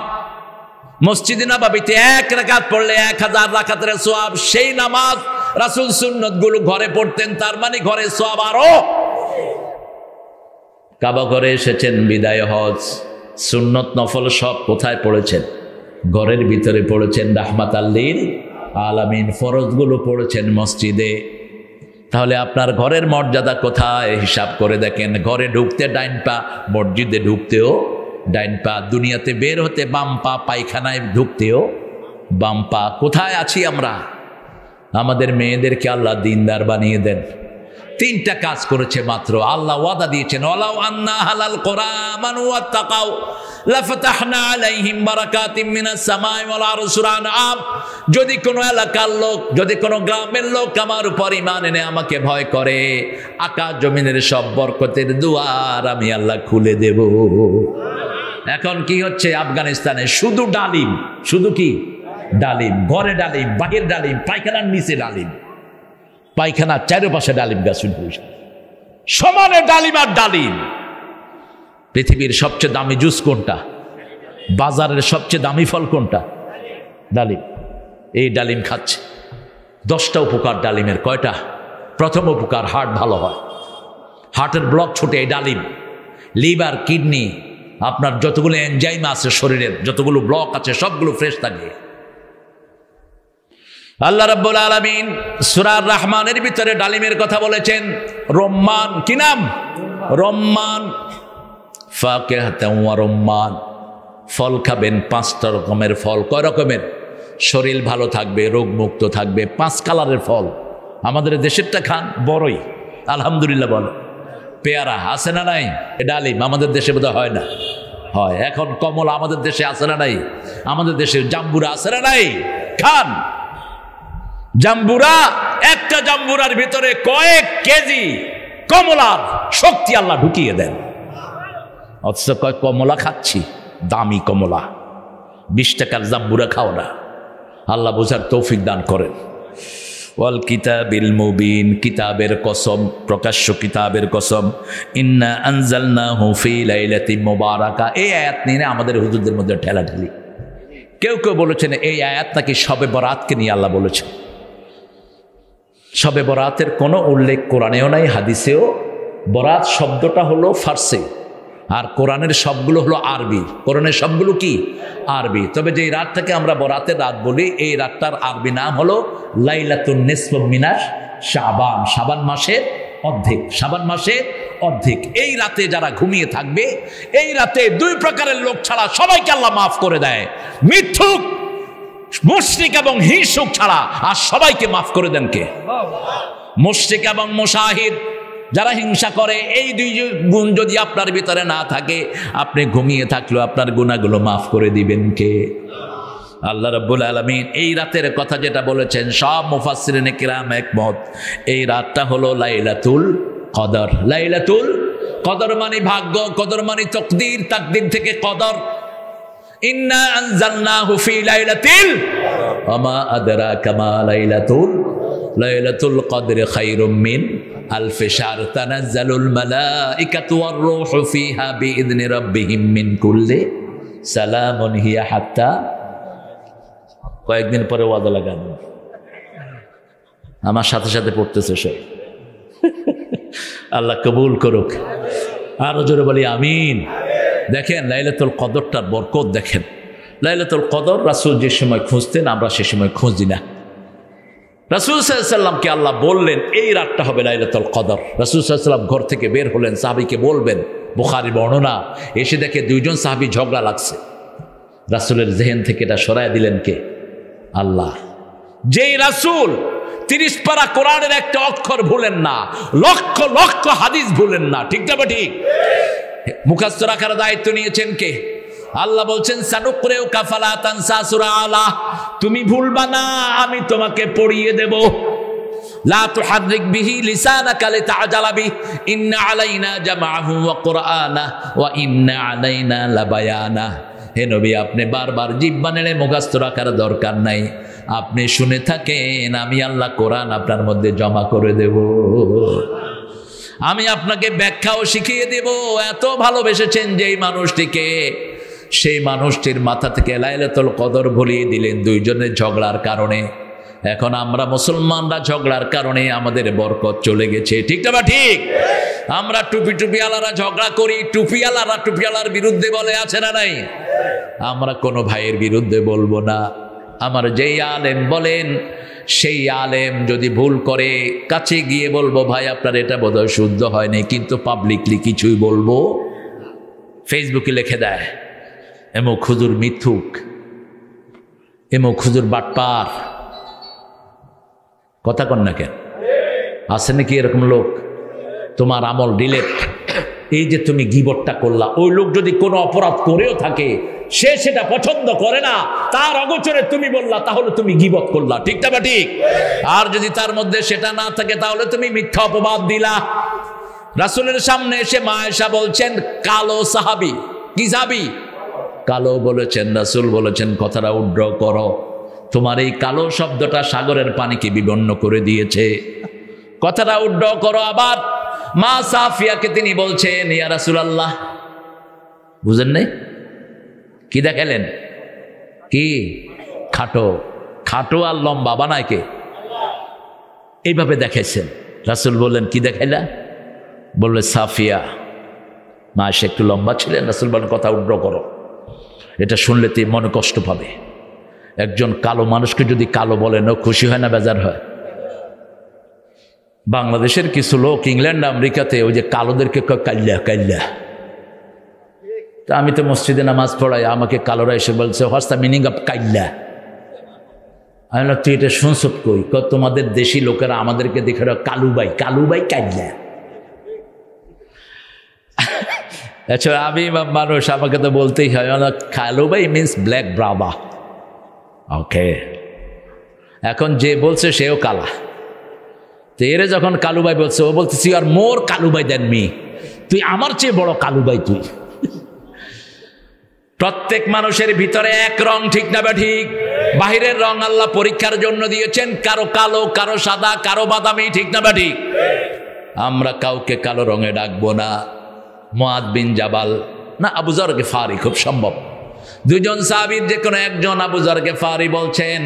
মসজিদে নববীতে 1 রাকাত পড়লে 1000 রাকাতের সওয়াব। সেই নামাজ রাসূল সুন্নতগুলো ঘরে পড়তেন, তার মানে ঘরে সওয়াব আরো। কাবা ঘরে এসেছেন, বিদায় হজ, সুন্নত নফল সব কোথায় পড়েছেন? ঘরের ভিতরে পড়েছেন। রাহমাতাল লিল আলামিন ফরজগুলো পড়েছেন মসজিদে। তাহলে আপনার ঘরের মর্যাদা কোথায়? হিসাব করে দেখেন। ঘরে ঢুকতে ডাইন পা, মসজিদে ঢুকতেও ডাইন পা, দুনিয়াতে বের হতে বাম পা, পায়খানায় ঢুকতেও বাম পা। কোথায় আছি আমরা? আমাদের মেয়েদেরকে আল্লাহ দিনদার বানিয়ে দেন। 3টা কাজ করেছে মাত্র। আল্লাহ ওয়াদা দিয়েছেন, ওয়ালাউ আন্না হালাল কুরআ আমানু ওয়াত্তাকাউ লাফাতাহনা আলাইহিম বারাকাতিম মিনাস সামাই ওয়াল আরদি সূরা আনআম। যদি কোনো এলাকার লোক, যদি কোনো গ্রামের লোক আমার উপর ঈমান এনে আমাকে ভয় করে, আকাশ জমিনের সব বরকতের দুয়ার আমি আল্লাহ খুলে দেব। এখন কি হচ্ছে আফগানিস্তানে? শুধু ডালিম, শুধু কি ডালিম। ঘরে ডালিম, বাহির ডালিম, পায়খানার নিচে ডালিম, পায়খানার চারপাশে ডালিম গাছ সমানে ডালিম আর ডালিম। পৃথিবীর সবচেয়ে দামি জুস কোনটা? বাজারের সবচেয়ে দামি ফল কোনটা? ডালিম। এই ডালিম খাচ্ছে। 10টা উপকার ডালিমের। কয়টা? প্রথম উপকার, হার্ট ভালো হয়, হার্টের ব্লক ছোটে এই ডালিম। লিভার, কিডনি, আপনার যতগুলো এনজাইম আছে শরীরের, যতগুলো ব্লক আছে সবগুলো ফ্রেশ থাকে। আল্লাহ রাব্বুল আলামিন সূরা আর-রাহমানের ভিতরে ডালিমের কথা বলেছেন। রম্মান, কি নাম? রম্মান। ফাকিহাতান ওয়া রম্মান, ফল খাবেন 5টা রকমের ফল। কয় রকমের? শরীর ভালো থাকবে, রোগমুক্ত থাকবে। 5 কালারের ফল। আমাদের দেশেরটা খান, বড়ই আলহামদুলিল্লাহ বলো। পেয়ারা আছে না নাই? ডালিম আমাদের দেশে বোধহয় হয় না, হয়। এখন কমলা আমাদের দেশে আছে না নাই? আমাদের দেশে জাম্বুরা আছে না নাই? খান জাম্বুরা। একটা জাম্বুরার ভিতরে কয়েক কেজি কমলার শক্তি আল্লাহ ঢুকিয়ে দেন। অথচ কয় কমলা খাচ্ছি, দামি কমলা। 20 টাকার জাম্বুরা খাও না। আল্লাহ বোঝার তৌফিক দান করেন। ওয়াল কিতাবিল মুবিন, কিতাবের কসম, প্রকাশ্য কিতাবের কসম। ইন্না আনজালনাহু ফি লাইলাতিন মুবারাকা। এই আয়াত নিয়ে আমাদের হুজুরদের মধ্যে ঠেলাঠেলি। কেউ কেউ বলেছেন এই আয়াত নাকি শবে বরাতকে নিয়ে আল্লাহ বলেছেন। শবে বরাতের কোনো উল্লেখ কোরআনেও নাই, হাদিসেও। বরাত শব্দটা হলো ফার্সি, আর কোরআনের সবগুলো হলো আরবি। কোরআনের সবগুলো কি? আরবি। তবে যে রাতটাকে আমরা বরাতের রাত বলি, এই রাতটার আরবি নাম হলো লাইলাতুন নিসফু মিনাশ শাবান। শাবান মাসের অর্ধেক, শাবান মাসের অর্ধেক। এই রাতে যারা ঘুমিয়ে থাকবে, এই রাতে দুই প্রকারের লোক ছাড়া সবাইকে আল্লাহ মাফ করে দেয়। মিথ্যুক, মুশরিক এবং হিংসুক ছাড়া আর সবাইকে মাফ করে দেন কে? মুশরিক এবং মুশাহিদ, যারা হিংসা করে, এই দুই গুণ যদি আপনার ভিতরে না থাকে, আপনি ঘুমিয়ে থাকলেও আপনার গুনাহগুলো মাফ করে দিবেন কে? আল্লাহ রাব্বুল আলামিন এই রাতের কথা যেটা বলেছেন, সব মুফাসসিরিনে কিরাম একমত, এই রাতটা হলো লাইলাতুল কদর। লাইলাতুল কদর মানে ভাগ্য, কদর মানে তাকদীর, তাকদীর থেকে কদর। ইন্না আনজালনাহু ফি লাইলাতিল ওয়া মা আদরাকা মা লাইলাতুল কদরি খায়রুম মিন আলফি শাহর তানাজ্জালুল মালাইকাতু ওয়ার রূহু ফিহা বিইذনি রাব্বিহিম মিন কুল্লি সালামুন হিয়া হাত্তা। কয়েকদিন পরে ওয়াদা লাগান, আমার সাথে সাথে পড়তেছে সে। আল্লাহ কবুল করুক, আরো জোরে বলি আমিন। দেখেন লাইলাতুল কদরটার বরকত দেখেন। লাইলাতুল কদর রাসূল যে সময় খুঁজতেন, আমরা সে সময় খুঁজি না। রাসূল সাল্লাল্লাহু আলাইহি ওয়াসাল্লামকে আল্লাহ বললেন এই রাতটা হবে লাইলাতুল কদর। রাসূল সাল্লাল্লাহু আলাইহি ওয়াসাল্লাম ঘর থেকে বের হলেন, সাহাবীকে বলবেন, বুখারী বর্ণনা, এসে দেখে দুইজন সাহাবী ঝগড়া লাগছে। রাসূলের জেহেন থেকে এটা সরায় দিলেন কে? আল্লাহ। যেই রাসূল 30 পারা কোরআনের একটা অক্ষর ভুলেন না, লক্ষ লক্ষ হাদিস ভুলেন না, ঠিক না ঠিক? মুখস্থ রাখার দায়িত্ব নিয়েছেন কে? আল্লাহ বলছেন সানুকরিউকা ফালা তানসা, সূরা আলা, তুমি ভুলবা না, আমি তোমাকে পড়িয়ে দেব। লা তুহাররিক বিহি লিসানাকা লিতাআজালা বিহি, ইন্না আলাইনা জামাআহু ওয়া কুরআনা ওয়া ইন্না আলাইনা লাবায়ানা। হে নবী, আপনি বারবার জিহ্বা নেড়ে মুখস্থ রাখার দরকার নাই, আপনি শুনে থাকেন, আমি আল্লাহ কোরআন আপনার মধ্যে জমা করে দেব, আমি আপনাকে ব্যাখ্যাও শিখিয়ে দেব। এত ভালোবেসেছেন যেই মানুষটিকে, সেই মানুষটির মাথা থেকে লাইলাতুল কদর ভুলিয়ে দিলেন দুইজনের ঝগড়ার কারণে। এখন আমরা মুসলমানরা ঝগড়ার কারণে আমাদের বরকত চলে গেছে, ঠিক না ঠিক? আমরা টুপিওয়ালারা ঝগড়া করি, টুপিওয়ালারা টুপিওয়ালার বিরুদ্ধে বলে, আছে না নাই? আমরা কোনো ভাইয়ের বিরুদ্ধে বলবো না। আমার যেই আলেম বলেন, সেই আলেম যদি ভুল করে, কাছে গিয়ে বলবো, ভাই আপনার এটা বোধহয় শুদ্ধ হয়নি, কিন্তু পাবলিকলি কিছুই বলবো। ফেসবুকে লিখে দেয় এমুক হুজুর মিথ্যুক, এমুক হুজুর বাটপার। কথা কন না কেন? আছে নাকি এরকম লোক? তোমার আমল ডিলেট। এই যে তুমি গীবতটা করলা, ওই লোক যদি কোনো অপরাধ করেও থাকে, সে সেটা পছন্দ করে না, তার অগোচরে তুমি বললা, তাহলে তুমি গীবত করলা, ঠিক না ঠিক? আর যদি তার মধ্যে সেটা না থাকে, তাহলে তুমি মিথ্যা অপবাদ দিলা। রাসূলের সামনে এসে মা আয়েশা বলছেন, কালো সাহাবী। কি সাহাবী? কালো বলেছেন। রাসূল বলেছেন, কথাটা উড্র করো, তোমার এই কালো শব্দটা সাগরের পানিকে বিবন্ন করে দিয়েছে, কথাটা উড্র করো। আবার মা সাফিয়াকে তিনি বলছেন, ইয়া রাসূলুল্লাহ, বুঝেন নাই? কি দেখালেন? কি খাটো? খাটো আর লম্বা বানায় কে? এইভাবে দেখাইছেন। রাসূল বললেন, কি দেখাইলা? বললে সাফিয়া। মা সে একটু লম্বা ছিলেন। রাসূল বলেন, কথা উড্র করো, এটা শুনলে তুই মনে কষ্ট পাবে। একজন কালো মানুষকে যদি কালো বলেন, ও খুশি হয় না বেজার হয়? বাংলাদেশের কিছু লোক ইংল্যান্ড আমেরিকাতে ওই যে কালোদেরকে কাল্লা কাল্লা। তা আমি তো মসজিদে নামাজ পড়াই, আমাকে কালোরা এসে বলছে, হোয়াটস দ্য মিনিং অফ কাল্লা? আমি বললাম, তুই এটা শুনছ কই? তোমাদের দেশি লোকেরা আমাদেরকে দেখে কালুবাই, কালুবাই কাল্লা। আচ্ছা, আমি মানুষ, আমাকে তো বলতেই হয়, কালুবাই মিনস ব্ল্যাক ব্রাদা। ওকে, এখন যে বলছে সেও কালা। তো এরে যখন কালুবাই বলছে, ও বলতেছি, আর মোর কালুবাই দেন মি, তুই আমার চেয়ে বড় কালুবাই তুই। প্রত্যেক মানুষের ভিতরে এক রং, ঠিক না বা ঠিক? বাহিরের রং আল্লাহ পরীক্ষার জন্য দিয়েছেন, কারো কালো, কারো সাদা, কারো বাদামি, ঠিক না বা ঠিক? আমরা কাউকে কালো রঙে ডাকবো না। মুআদ বিন জাবাল না আবু যর গিফারি, খুব সম্ভব দুইজন সাহাবীর যে কোনো একজন আবু যর গিফারি বলছেন,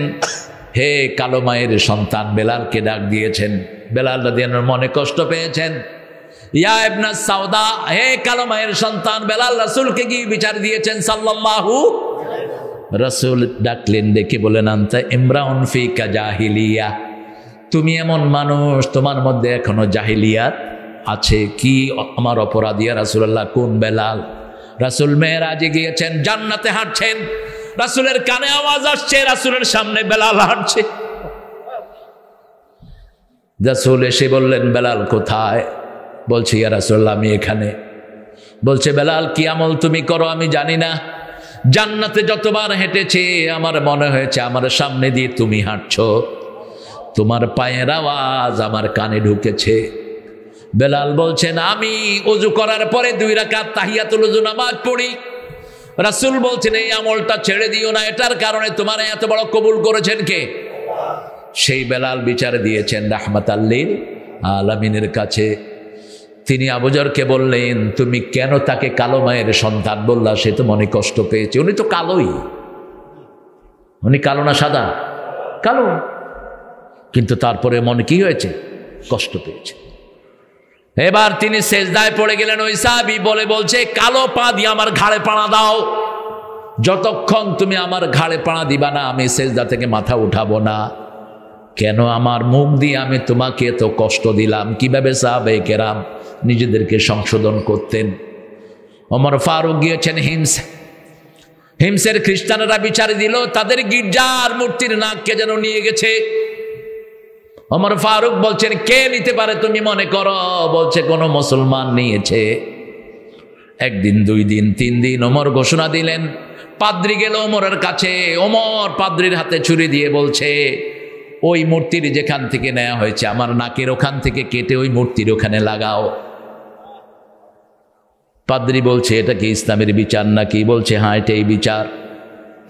হে কালো মায়ের সন্তান, বেলালকে ডাক দিয়েছেন। বেলাল রাদিয়াল্লাহু আনহু মনে কষ্ট পেয়েছেন। ইয়া ইবনা সাউদা, হে কালো মায়ের সন্তান বেলাল, রাসূলকে গিয়ে বিচার দিয়েছেন সাল্লাল্লাহু। রাসূল ডাকলেন, ডেকে বলেন, আনতা ইমরাউন ফিকা জাহিলিয়া, তুমি এমন মানুষ, তোমার মধ্যে এখনো জাহিলিয়াত আছে। কি আমার অপরাধ ইয়া রাসূলুল্লাহ? কোন বেলাল? রাসূল মেরাজে গিয়েছেন, জান্নাতে হাঁটছেন, রাসূলের কানে আওয়াজ আসছে, রাসূলের সামনে বেলাল হাঁটছে। রাসূল এসে বললেন, বেলাল কোথায়? বলছে, ইয়া রাসূলুল্লাহ আমি এখানে। বলছে, বেলাল কি আমল তুমি করো আমি জানি না, জান্নাতে যতবার হেঁটেছে আমার মনে হয়েছে আমার সামনে দিয়ে তুমি হাঁটছো, তোমার পায়ের আওয়াজ আমার কানে ঢুকেছে। বেলাল বলছেন, আমি ওযু করার পরে 2 রাকাত তাহিয়াতুল ওযু নামাজ পড়ি। রাসূল বলছেন, এই আমলটা ছেড়ে দিও না, এটার কারণে তোমার এত বড় কবুল করেছেন কে? সেই বেলাল বিচার দিয়েছেন রাহমাতাল লিল আলামিনের কাছে। তিনি আবু যরকে বললেন, তুমি কেন তাকে কালো মায়ের সন্তান বললা? সে তো মনে কষ্ট পেয়েছে। উনি তো কালোই। উনি কালো না সাদা? কালো। কিন্তু তারপরে মনে কি হয়েছে? কষ্ট পেয়েছে। এবার তিনি সেজদায় পড়ে গেলেন। ওই সাহাবী বলছে, কালো পা দিয়ে আমার ঘাড়ে পাড়া দাও, যতক্ষণ তুমি আমার ঘাড়ে পাড়া দিবা না আমি সেজদা থেকে মাথা উঠাবো না। কেন আমার মুখ দিয়ে আমি তোমাকে এত কষ্ট দিলাম? কিভাবে সাহাবায়ে কেরাম নিজেদেরকে সংশোধন করতেন। ওমর ফারুক গিয়েছেন হিমসের খ্রিস্টানরা বিচার দিল, তাদের গির্জার মূর্তির নাককে যেন নিয়ে গেছে। ওমর ফারুক বলছেন, কে নিতে পারে তুমি মনে করো? বলছে, কোনো মুসলমান নিয়েছে। 1 দিন 2 দিন 3 দিন ওমর ঘোষণা দিলেন। পাদ্রী গেল ওমরের কাছে। ওমর পাদ্রীর হাতে ছুরি দিয়ে বলছে, ওই মূর্তির যেখান থেকে নেওয়া হয়েছে আমার নাকের ওখান থেকে কেটে ওই মূর্তির ওখানে লাগাও। পাদ্রী বলছে, এটা কি ইসলামের বিচার নাকি? বলছে, হ্যাঁ এটাই বিচার।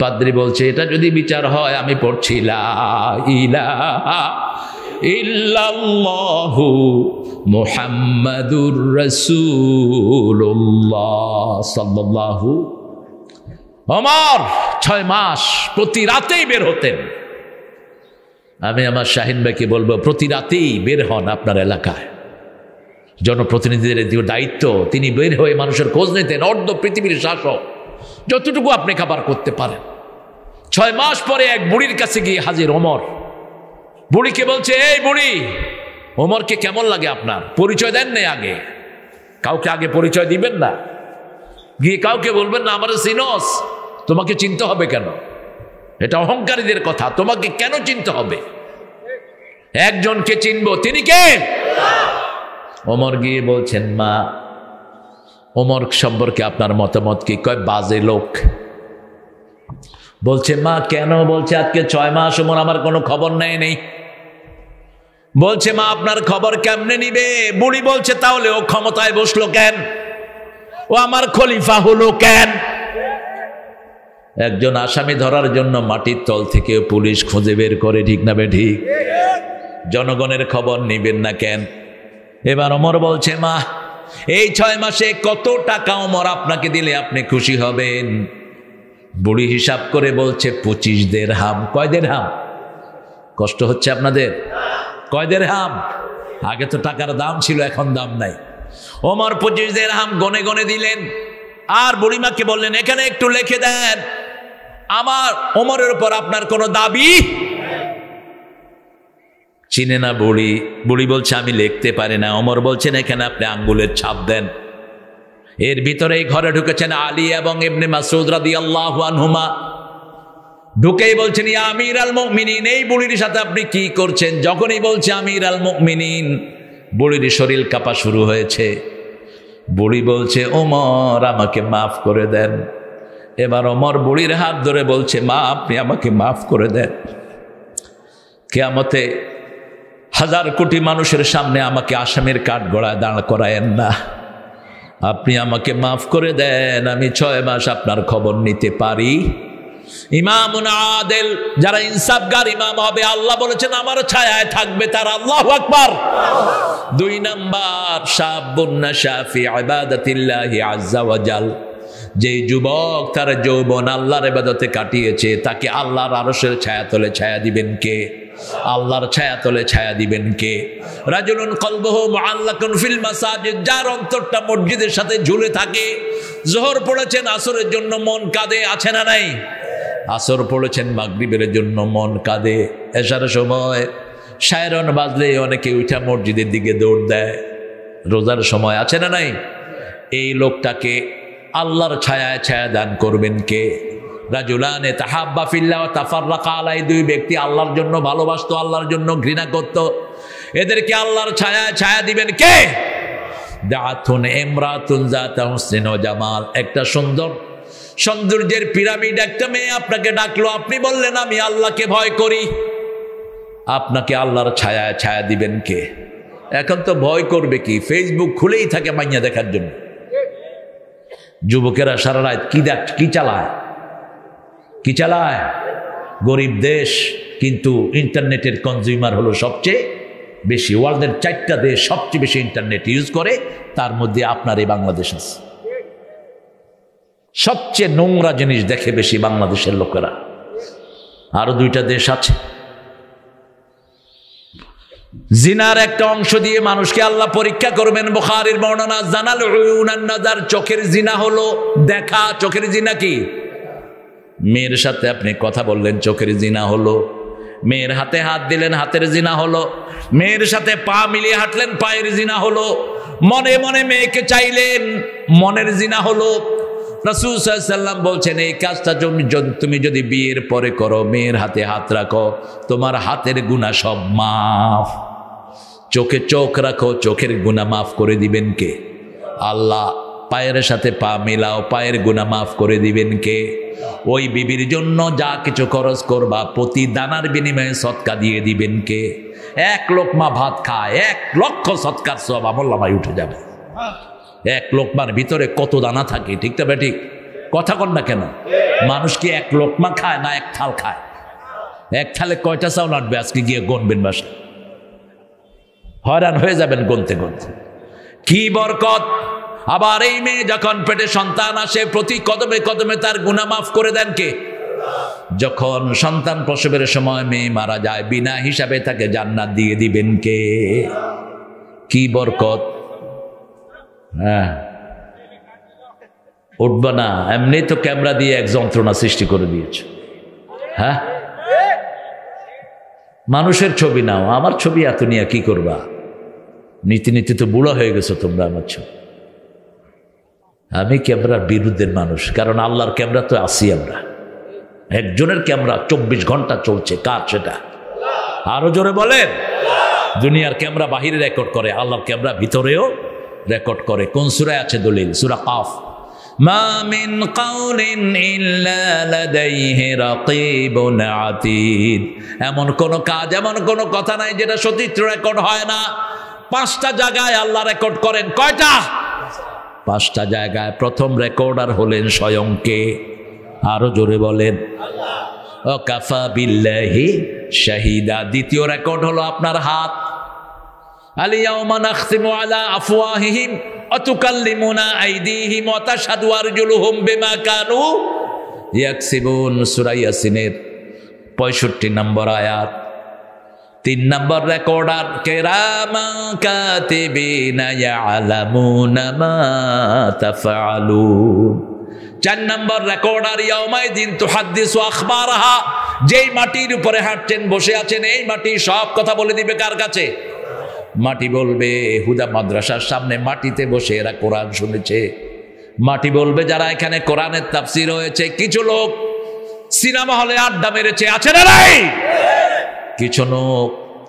পাদ্রী বলছে, এটা যদি বিচার হয় আমি পড়ছি লা ইলাহা ইল্লাল্লাহু মুহাম্মাদুর রাসূলুল্লাহ সাল্লাল্লাহু। ওমর 6 মাস প্রতি রাতেই বের হতেন। আমি আমার শাহিন ভাইকে বলবো, প্রতি রাতেই বের হন আপনার এলাকায়। জনপ্রতিনিধিদের দায়িত্ব, তিনি বের হয়ে মানুষের খোঁজ নিতেন। অর্ধ পৃথিবীর শাসক, যতটুকু আপনি খাবার করতে পারেন। 6 মাস পরে এক বুড়ির কাছে গিয়ে হাজির ওমর। বুড়িকে বলছে, এই বুড়ি, ওমরকে কেমন লাগে আপনার? পরিচয় দেন নাই আগে, কাউকে আগে পরিচয় দিবেন না, গিয়ে কাউকে বলবেন না আমার সিনস। তোমাকে চিনতে হবে কেন? এটা অহংকারীদের কথা। তোমাকে কেন চিনতে হবে? একজনকে চিনবো, তিনি কে? ওমর গিয়ে বলছেন, মা ওমর সম্পর্কে আপনার মতামত কি? কয়, বাজে লোক। বলছে, মা কেন? বলছে, আজকে 6 মাস ওমর আমার কোনো খবর নেই। বলছে, মা আপনার খবর কেমনে নিবে? বুড়ি বলছে, তাহলে ও ক্ষমতায় বসলো কেন? ও আমার খলিফা হলো কেন? একজন আসামি ধরার জন্য মাটির তল থেকে পুলিশ খুঁজে বের করে, ঠিক না বেঠিক? জনগণের খবর নিবেন না কেন? এবার ওমর বলছে, মা এই 6 মাসে কত টাকা ওমর আপনাকে দিলে আপনি খুশি হবেন? বুড়ি হিসাব করে বলছে, 25 দিরহাম। কয় দিরহাম? কষ্ট হচ্ছে আপনাদের? কয় দিরহাম? আগে তো টাকার দাম ছিল, এখন দাম নাই। ওমর 25 দিরহাম গনে গনে দিলেন। আর বুড়িমাকে বললেন, এখানে একটু লিখে দেন, আমার ওমরের উপর আপনার কোনো দাবি? চিনে না বুড়ি। বুড়ি বলছে, আমি লিখতে পারি না। ওমর বলছেন, এখানে আপনি আঙ্গুলের ছাপ দেন। এর ভিতরে ঘরে ঢুকেছেন আলী এবং ইবনে মাসউদ রাদিয়াল্লাহু আনহুমা। ঢুকেই বলছেন, ইয়া আমির আল মুমিনিন, এই বুড়ির সাথে আপনি কি করছেন? যখনই বলছে আমির আল মুমিনিন, বুড়ির শরীর কাঁপা শুরু হয়েছে। বুড়ি বলছে, ওমর আমাকে মাফ করে দেন। এবার ওমর বুড়ির হাত ধরে বলছে, মা আপনি আমাকে মাফ করে দেন। কিয়ামতে 1000 কোটি মানুষের সামনে আমাকে আসামির কাঠগড়ায় দাঁড় করায়েন না। আপনি আমাকে মাফ করে দেন, আমি 6 মাস আপনার খবর নিতে পারি। ইমামুন আদিল, যারা ইনসাফগার ইমাম হবে, আল্লাহ বলেছেন আমার ছায়ায় থাকবে তারা। আল্লাহু আকবার। 2 নাম্বার, শাবুন নাশা ফি ইবাদাতিল্লাহি আযজা ওয়া জাল, যে যুবক তার যৌবন আল্লাহর ইবাদতে কাটিয়েছে, তাকে আল্লাহর আরশের ছায়াতলে ছায়া দিবেন কে? আল্লাহর ছায়াতলে ছায়া দিবেন কে? রাজুলুন কলবুহু মুআল্লাকুন ফিল মাসাজিদ, যার অন্তরটা মসজিদের সাথে ঝুলে থাকে। যোহর পড়েছেন, আসরের জন্য মন কাঁদে, আছে না নাই? আসর পড়েছেন, মাগরিবের জন্য মন কাঁদে। এশার সময় সায়রন বাজলে অনেকে উঠা মসজিদের দিকে দৌড় দেয়। রোজার সময় আছে না নাই? এই লোকটাকে আল্লাহর ছায়ায় ছায়া দান করবেন কে? রাজুলানে তাহাব্বা ফিল্লাহ ওয়া তাফাররাকা আলাই, দুই ব্যক্তি আল্লাহর জন্য ভালোবাসতো, আল্লাহর জন্য ঘৃণা করত, এদেরকে আল্লাহর ছায়ায় ছায়া দিবেন কে? দাআতুন ইমরাতুন যাতা হুসনিন ওয়া জামাল, একটা সৌন্দর্যের পিরামিড একটা মেয়ে আপনাকে ডাকলো, আপনি বললেন আমি আল্লাহকে ভয় করি, আপনাকে আল্লাহর ছায়ায় ছায়া দিবেন কে? এখন তো ভয় করবে কি, ফেসবুক খুলেই থাকে মাইয়া দেখার জন্য। যুবকেরা সারা রাত কি চালায়? গরিব দেশ, কিন্তু ইন্টারনেটের কনজিউমার হলো সবচেয়ে বেশি। ওয়ার্ল্ডের 4টা দেশ সবচেয়ে বেশি ইন্টারনেট ইউজ করে, তার মধ্যে আপনার এই বাংলাদেশ আছে। সবচেয়ে নোংরা জিনিস দেখে বেশি বাংলাদেশের লোকেরা। আরো 2টা দেশ আছে। জিনার একটা অংশ দিয়ে মানুষকে আল্লাহ পরীক্ষা করবেন। বুখারীর বর্ণনা, জানাল উয়ুনান নাজার, চোখের জিনা হলো দেখা। চোখের জিনা কি? মেয়ের সাথে আপনি কথা বললেন, চোখের জিনা হলো। মেয়ের হাতে হাত দিলেন, হাতের জিনা হলো। মেয়ের সাথে পা মিলিয়ে হাঁটলেন, পায়ের জিনা হলো। মনে মনে মেয়েকে চাইলেন, মনের জিনা হলো। রাসূল সাল্লাল্লাহু আলাইহি ওয়াসাল্লাম বলছেন, এই কাজটা তুমি যদি বিয়ের পরে করো, মেয়ের হাতে হাত রাখো, তোমার হাতের গুনাহ সব মাফ। চোখে চোখ রাখো, চোখের গুনাহ মাফ করে দিবেন কে? আল্লাহ। পায়ের সাথে পা মিলাও, পায়ের গুনাহ মাফ করে দিবেন কে? ওই বিবির জন্য যা কিছু খরচ করবা, প্রতি দানার বিনিময়ে সদকা দিয়ে দিবেন কে? 1 লোকমা ভাত খায়, 1 লক্ষ সদকার সওয়াব আমলনামায় উঠে যাবে। 1 লোকমার ভিতরে কত দানা থাকে, ঠিক তো বেঠিক? কথা কন না কেন? মানুষ কি 1 লোকমা খায় না 1 থাল খায়? 1 থালে কয়টা চাউল আটবে আজকে গিয়ে গুনবেন বাসা, হয়রান হয়ে যাবেন গুনতে গুনতে। কি বরকত! আবার এই মেয়ে যখন পেটে সন্তান আসে, প্রতি কদমে কদমে তার গুনাহ মাফ করে দেন কে? যখন সন্তান প্রসবের সময় মেয়ে মারা যায়, বিনা হিসাবে তাকে জান্নাত দিয়ে দিবেন কে? কি বরকত! হ্যাঁ, উঠবা না, এমনি তো ক্যামেরা দিয়ে এক যন্ত্রণা সৃষ্টি করে দিয়েছে। হ্যাঁ, মানুষের ছবি নাও, আমার ছবি এত নিয়ে কি করবা? নীতি নীতি তো বুড়া হয়ে গেছো তোমরা আমার ছবি। আমি ক্যামেরার বিরুদ্ধের মানুষ, কারণ আল্লাহর ক্যামেরা তো আসি আমরা। একজনের ক্যামেরা 24 ঘন্টা চলছে, কার সেটা? আরো জোরে বলেন। দুনিয়ার ক্যামেরা বাহিরে রেকর্ড করে, আল্লাহর ক্যামেরা ভিতরেও রেকর্ড করে। কোন সূরায় আছে দলিল? সূরা কাফ। মা মিন কাউলিন ইল্লা লাদাইহি রাকিবুন আতীদ। এমন কোন কাজ, এমন কোন কথা নাই যেটা সচিত্র রেকর্ড হয় না। 5টা জায়গায় আল্লাহ রেকর্ড করেন। কয়টা? 5টা জায়গায়। প্রথম রেকর্ডার হলেন স্বয়ং কে? আরো জোরে বলেন। ও কাফা বিল্লাহি শাহিদা। দ্বিতীয় রেকর্ড হলো আপনার হাত। আলিয়াউমা নাখতিমু আলা আফওয়াহিহিম ওয়া তুকাল্লিমুনা আইদিহিম ওয়া তাশহাদু আরজুলুহুম বিমা কানু ইয়াকসিবুন। সূরা ইয়াসিনের 65 নম্বর আয়াত। 3 নম্বর রেকর্ডার কিরামান কাতিবিনা ইয়ালামুনা মা তাফআলুন। 4 নম্বর রেকর্ডার ইয়াউমাইদিন তুহাদ্দিসু আখবারাহা। যেই মাটির উপরে হাঁটছেন, বসে আছেন, এই মাটি সব কথা বলে দিবে কার কাছে? মাটি বলবে, হুদা মাদ্রাসার সামনে মাটিতে বসে এরা কোরআন শুনেছে। মাটি বলবে, যারা এখানে কোরআনের তাফসীর হয়েছে। কিছু লোক সিনেমা হলে আড্ডা মেরেছে, আছে না নাই? কিছু লোক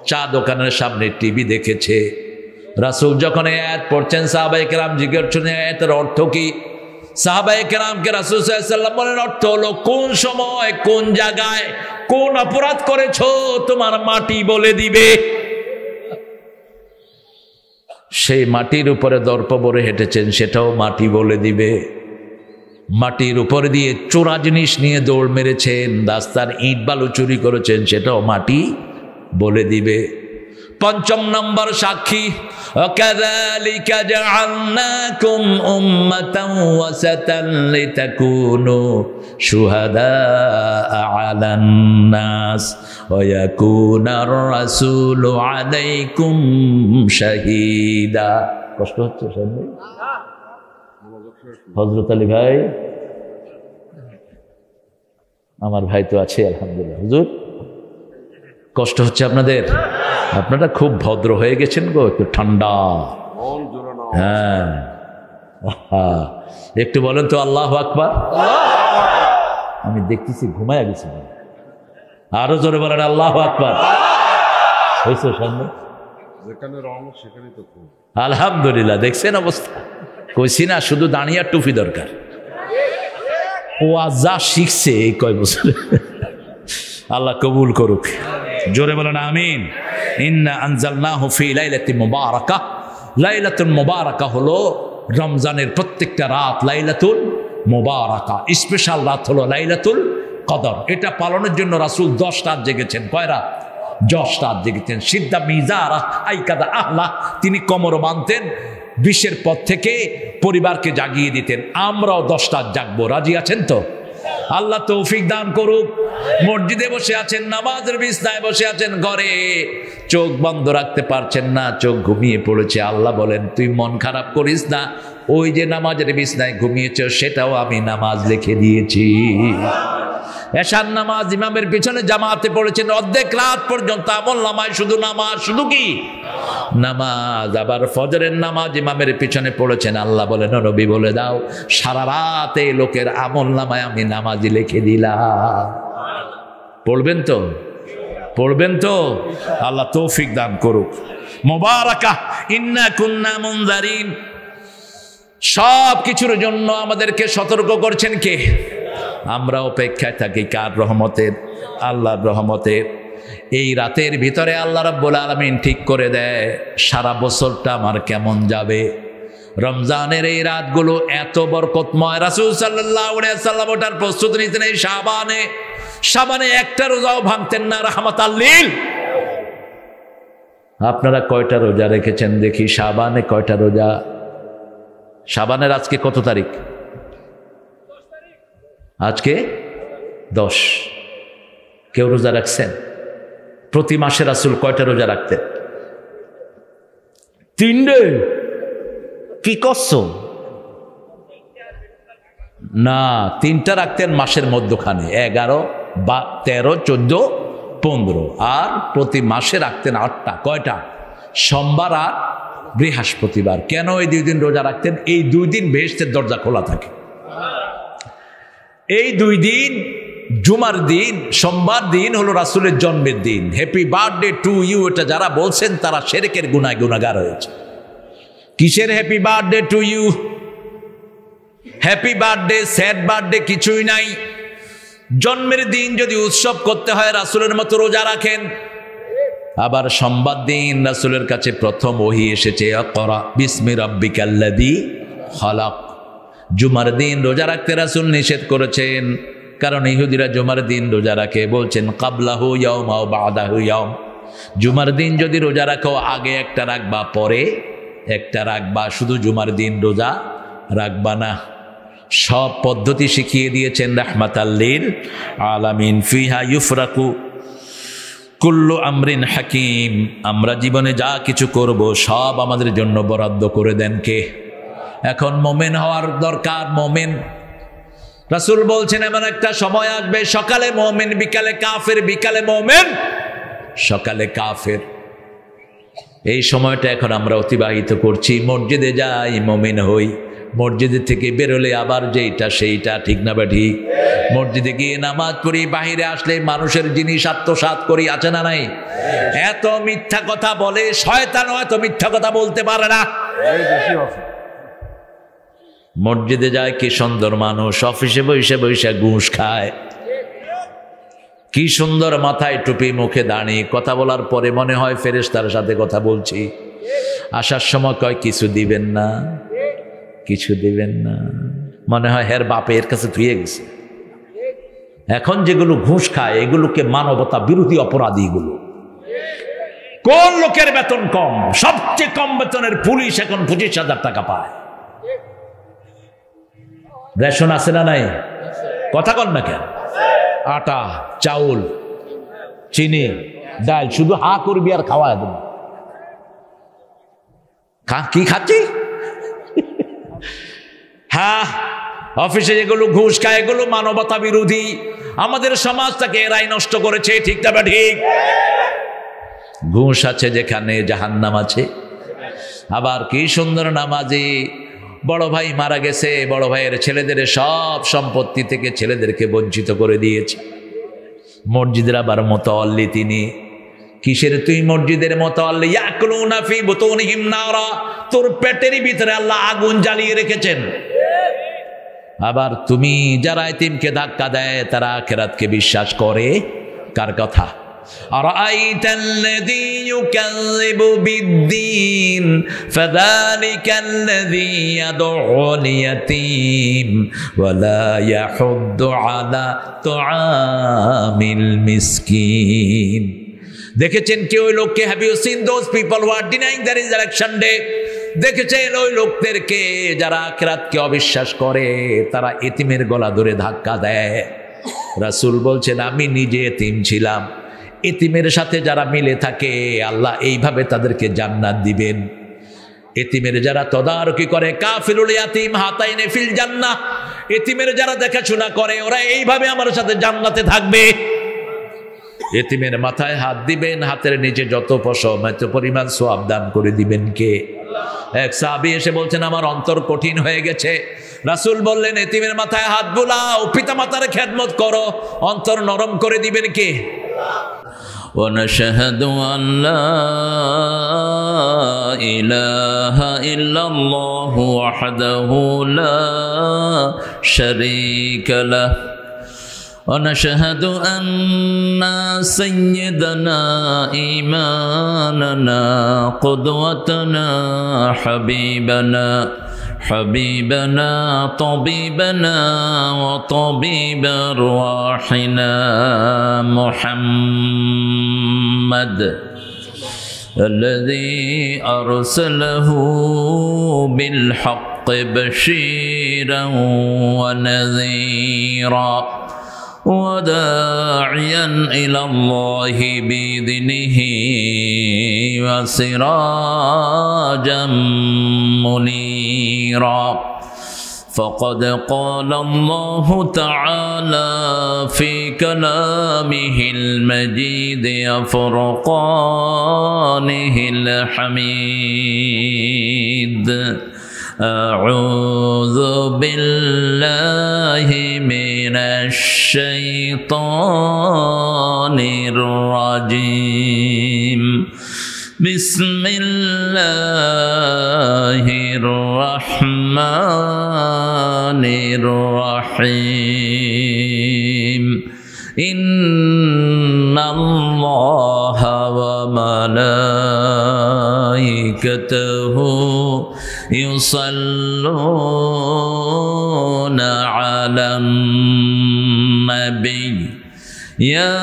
চা দোকানের সামনে টিভি দেখেছে। রাসূল যখন এই আয়াত পড়ছেন, সাহাবায়ে কেরাম জিজ্ঞেস করছেন, আয়াতের অর্থ কি? সাহাবায়ে কেরামকে রাসূল সাল্লাল্লাহু আলাইহি ওয়াসাল্লাম বলেন, অর্থ হলো কোন সময়, কোন জায়গায়, কোন অপরাধ করেছো, তোমার মাটি বলে দিবে। সেই মাটির উপরে দর্প ভরে হেঁটেছেন, সেটাও মাটি বলে দিবে। মাটির উপরে দিয়ে চোরা জিনিস নিয়ে দৌড় মেরেছেন, রাস্তার ইট বালু চুরি করেছেন, সেটাও মাটি বলে দিবে। 5 নম্বর সাক্ষী, ওয়াকাযালিকা জাআলনাকুম উম্মাতান ওয়াসাতান লিতাকুনু শুহাদাআ আলান নাস ওয়া ইয়াকুনার রাসূলু আলাইকুম শাহীদা। কষ্ট হচ্ছে শুনতে? হযরত আলী ভাই, আমার ভাই তো আছে আলহামদুলিল্লাহ। হুজুর, কষ্ট হচ্ছে আপনাদের? আপনারা খুব ভদ্র হয়ে গেছেন গো, একটু ঠান্ডা। হ্যাঁ, একটু বলেন তো আল্লাহু আকবার। আমি দেখতেছি ঘুমায় গেছি, আরো জোরে বলেন আল্লাহু আকবার। হয়েছে সামনে, আলহামদুলিল্লাহ। দেখছেন অবস্থা, কইছি না শুধু দাঁড়িয়ে টুপি দরকার। ও যা শিখছে এই কয় বছর, আল্লাহ কবুল করুক। জোরে বলেন আমিন। ইন্না আনজালনাহু ফি লাইলাতিন মুবারাকাহ। লাইলাতুল মুবারাকা হলো রমজানের প্রত্যেকটা রাত লাইলাতুল মুবারাকা, স্পেশাল রাত হলো লাইলাতুল কদর। এটা পালনের জন্য রাসূল 10 রাত জেগেছেন। কয় রাত? 10 রাত জেগেছেন। সিদ্ধা মিজারা আইকাদা আহলা, তিনি কোমর বাঁধতেন, 20-এর পর থেকে পরিবারকে জাগিয়ে দিতেন। আমরাও 10 রাত জাগবো, রাজি আছেন তো? আল্লাহ তৌফিক দান করুক। মসজিদে বসে আছেন, নামাজের বিছানায় বসে আছেন, ঘরে চোখ বন্ধ রাখতে পারছেন না, চোখ ঘুমিয়ে পড়েছে। আল্লাহ বলেন তুই মন খারাপ করিস না, ওই যে নামাজের বিছানায় ঘুমিয়েছ সেটাও আমি নামাজ লিখে দিয়েছি। এশার নামাজ ইমামের পিছনে জামাতে পড়েছেন, অর্ধেক রাত পর্যন্ত আমল নামায় শুধু নামাজ, শুধু কি নামাজ। আবার ফজরের নামাজ ইমামের পিছনে পড়েছেন, আল্লাহ বলেন ও নবী বলে দাও সারা রাত এই লোকের আমল নামায় আমি নামাজি লিখে দিলাম। পড়বেন তো? পড়বেন তো? আল্লাহ তৌফিক দান করুক। মুবারাকা ইন্না কুন্না মুনজারিন, সব কিছুর জন্য আমাদেরকে সতর্ক করছেন কে? আমরা অপেক্ষায় থাকি কার রহমতের? আল্লাহর রহমতের। এই রাতের ভিতরে আল্লাহ রাব্বুল আলামিন ঠিক করে দেয় সারা বছরটা আমার কেমন যাবে। রমজানের এই রাতগুলো এত বরকতময়। রাসূল সাল্লাল্লাহু আলাইহি ওয়াসাল্লাম ওটার প্রস্তুতি নিতেন এই শাবানে একটা রোজাও ভাঙতেন না, রাহমাতাল লিল। আপনারা কয়টা রোজা রেখেছেন দেখি? শাবানে কয়টা রোজা? শাবানের আজকে কত তারিখ? আজকে 10। কেউ রোজা রাখছেন? প্রতি মাসে রাসূল কয়টা রোজা রাখতেন? 3 কি করছো? না, 3টা রাখতেন মাসের মধ্যখানে, 11, 13, 14, 15। আর প্রতি মাসে রাখতেন 8টা। কয়টা? সোমবার আর বৃহস্পতিবার। কেন এই 2 দিন রোজা রাখতেন? এই 2 দিন বেহেশতের দরজা খোলা থাকে। এই 2 দিন, জুমার দিন, সোমবার দিন হলো রাসূলের জন্মের দিন। হ্যাপি বার্থডে টু ইউ, এটা যারা বলছেন তারা শিরকের গুনায় গুনাহগার হয়েছে। কিসের happy birthday to you? Happy birthday, sad birthday কিছুই নাই। জন্মের দিন যদি উৎসব করতে হয় রাসূলের মতো রোজা রাখেন। আবার সোমবার দিন রাসূলের কাছে প্রথম ওহী এসেছে, ইকরা বিসমি রাব্বিকাল্লাযী খালাক। জুমার দিন রোজা রাখতে রাসূল নিষেধ করেছেন, কারণ ইহুদিরা জুমার দিন রোজা রাখে, বলছেন কাবলাহু ইয়াউম আও বাদাহু ইয়াউম। জুমার দিন যদি রোজা রাখো আগে একটা রাখবা, পরে একটা রাখবা, শুধু জুমার দিন রোজা রাখবা না। সব পদ্ধতি শিখিয়ে দিয়েছেন রাহমাতাল লিল আলামিন। ফিহা ইউফরাকু কুল্লু আমরিন হাকিম। আমরা জীবনে যা কিছু করব সব আমাদের জন্য বরাদ্দ করে দেন কে? এখন মোমেন হওয়ার দরকার। মোমেন, রাসূল বলছেন এমন একটা সময় আসবে সকালে মোমেন, বিকালে কাফের, বিকালে মোমেন, সকালে কাফের। এই সময়টা এখন আমরা অতিবাহিত করছি। মসজিদে যাই, মোমেন হই, মসজিদে থেকে বেরোলে আবার যেইটা সেইটা, ঠিক না বা ঠিক? মসজিদে গিয়ে নামাজ পড়ি, বাহিরে আসলে মানুষের জিনিস আত্মসাৎ করি, আছে না নাই? এত মিথ্যা কথা বলে, শয়তান এত মিথ্যা কথা বলতে পারে না। মসজিদে যায় কি সুন্দর মানুষ, অফিসে বসে বসে ঘুষ খায়। কি সুন্দর মাথায় টুপি, মুখে দাঁড়িয়ে কথা বলার পরে মনে হয় ফেরেশতার সাথে কথা বলছি। আসার সময় কয় কিছু দিবেন না, কিছু দিবেন না, মনে হয় হের বাপে এর কাছে ধুয়ে গেছে। এখন যেগুলো ঘুষ খায় এগুলোকে মানবতা বিরোধী অপরাধী। এগুলো কোন লোকের বেতন কম? সবচেয়ে কম বেতনের পুলিশ এখন 25,000 টাকা পায়। রেশন আছে না নাই? কথা কন না কেন? আটা, চাউল, চিনি, ডাল, শুধু হা করবি আর খাওয়ায় দেব। কি খাচ্ছি? হ্যাঁ, অফিসে যেগুলো ঘুষ খায় এগুলো মানবতা বিরোধী। আমাদের সমাজটাকে এরাই নষ্ট করেছে, ঠিক না ঠিক? ঘুষ আছে যেখানে জাহান্নাম আছে। আবার কি সুন্দর নামাজি, বড় ভাই মারা গেছে, বড় ভাইয়ের ছেলেদের সব সম্পত্তি থেকে ছেলেদেরকে বঞ্চিত করে দিয়েছে। মসজিদের আবার মুতাওয়াল্লি তিনি। কিসের তুই মসজিদের মুতাওয়াল্লি? ইয়াকুলুনা ফি বুতুনিহিম নারা, তোর পেটের ভিতরে আল্লাহ আগুন জ্বালিয়ে রেখেছেন। আবার তুমি যারা এতিমকে ধাক্কা দেয় তারা আখিরাতকে বিশ্বাস করে। কার কথা? আরাআইতাল্লাযী ইউকাযযিবু বিদ্দীন ফাযালিকাল্লাযী ইয়াদউল ইয়াতীম ওয়া লা ইয়াহুদ্দু আলা তুআমিল মিসকিন। দেখেছেন কি ওই লোককে? Have you seen those people who are denying the resurrection day? দেখেছেন ওই লোকদেরকে যারা আখিরাতকে অবিশ্বাস করে, তারা এতিমের গলা ধরে ধাক্কা দেয়। রাসূল বলছেন আমি নিজে এতিম ছিলাম, এতিমের সাথে যারা মিলে থাকে আল্লাহ এইভাবে তাদেরকে জান্নাত দিবেন। এতিমের যারা তদারকি করে, কাফিরুল ইয়াতীম হাতাইনে ফিল জান্নাহ, এতিমের যারা দেখাশোনা করে ওরা এইভাবে আমার সাথে জান্নাতে থাকবে। এতিমের মাথায় হাত দিবেন, হাতের নিচে যত পশম এত পরিমাণ সওয়াব দান করে দিবেন কে? এক সাহাবী এসে বলছেন আমার অন্তর কঠিন হয়ে গেছে। রাসূল বললেন এতিমের মাথায় হাত বুলাও, পিতা মাতার খেদমত করো, অন্তর নরম করে দিবেন কে? ونشهد أن لا إله إلا الله وحده لا شريك له ونشهد أن سيدنا إمامنا قدوتنا حبيبنا طبيبنا وطبيب أرواحنا محمد الذي أرسله بالحق بشيرا ونذيرا وداعيا إلى الله بإذنه وسراجا منيرا فقد قال الله تعالى في كلامه المجيد وفرقانه الحميد أعوذ بالله من الشيطان الرجيم بسم الله الرحمن الرحيم إن الله وملائكته يصلون على النبي يا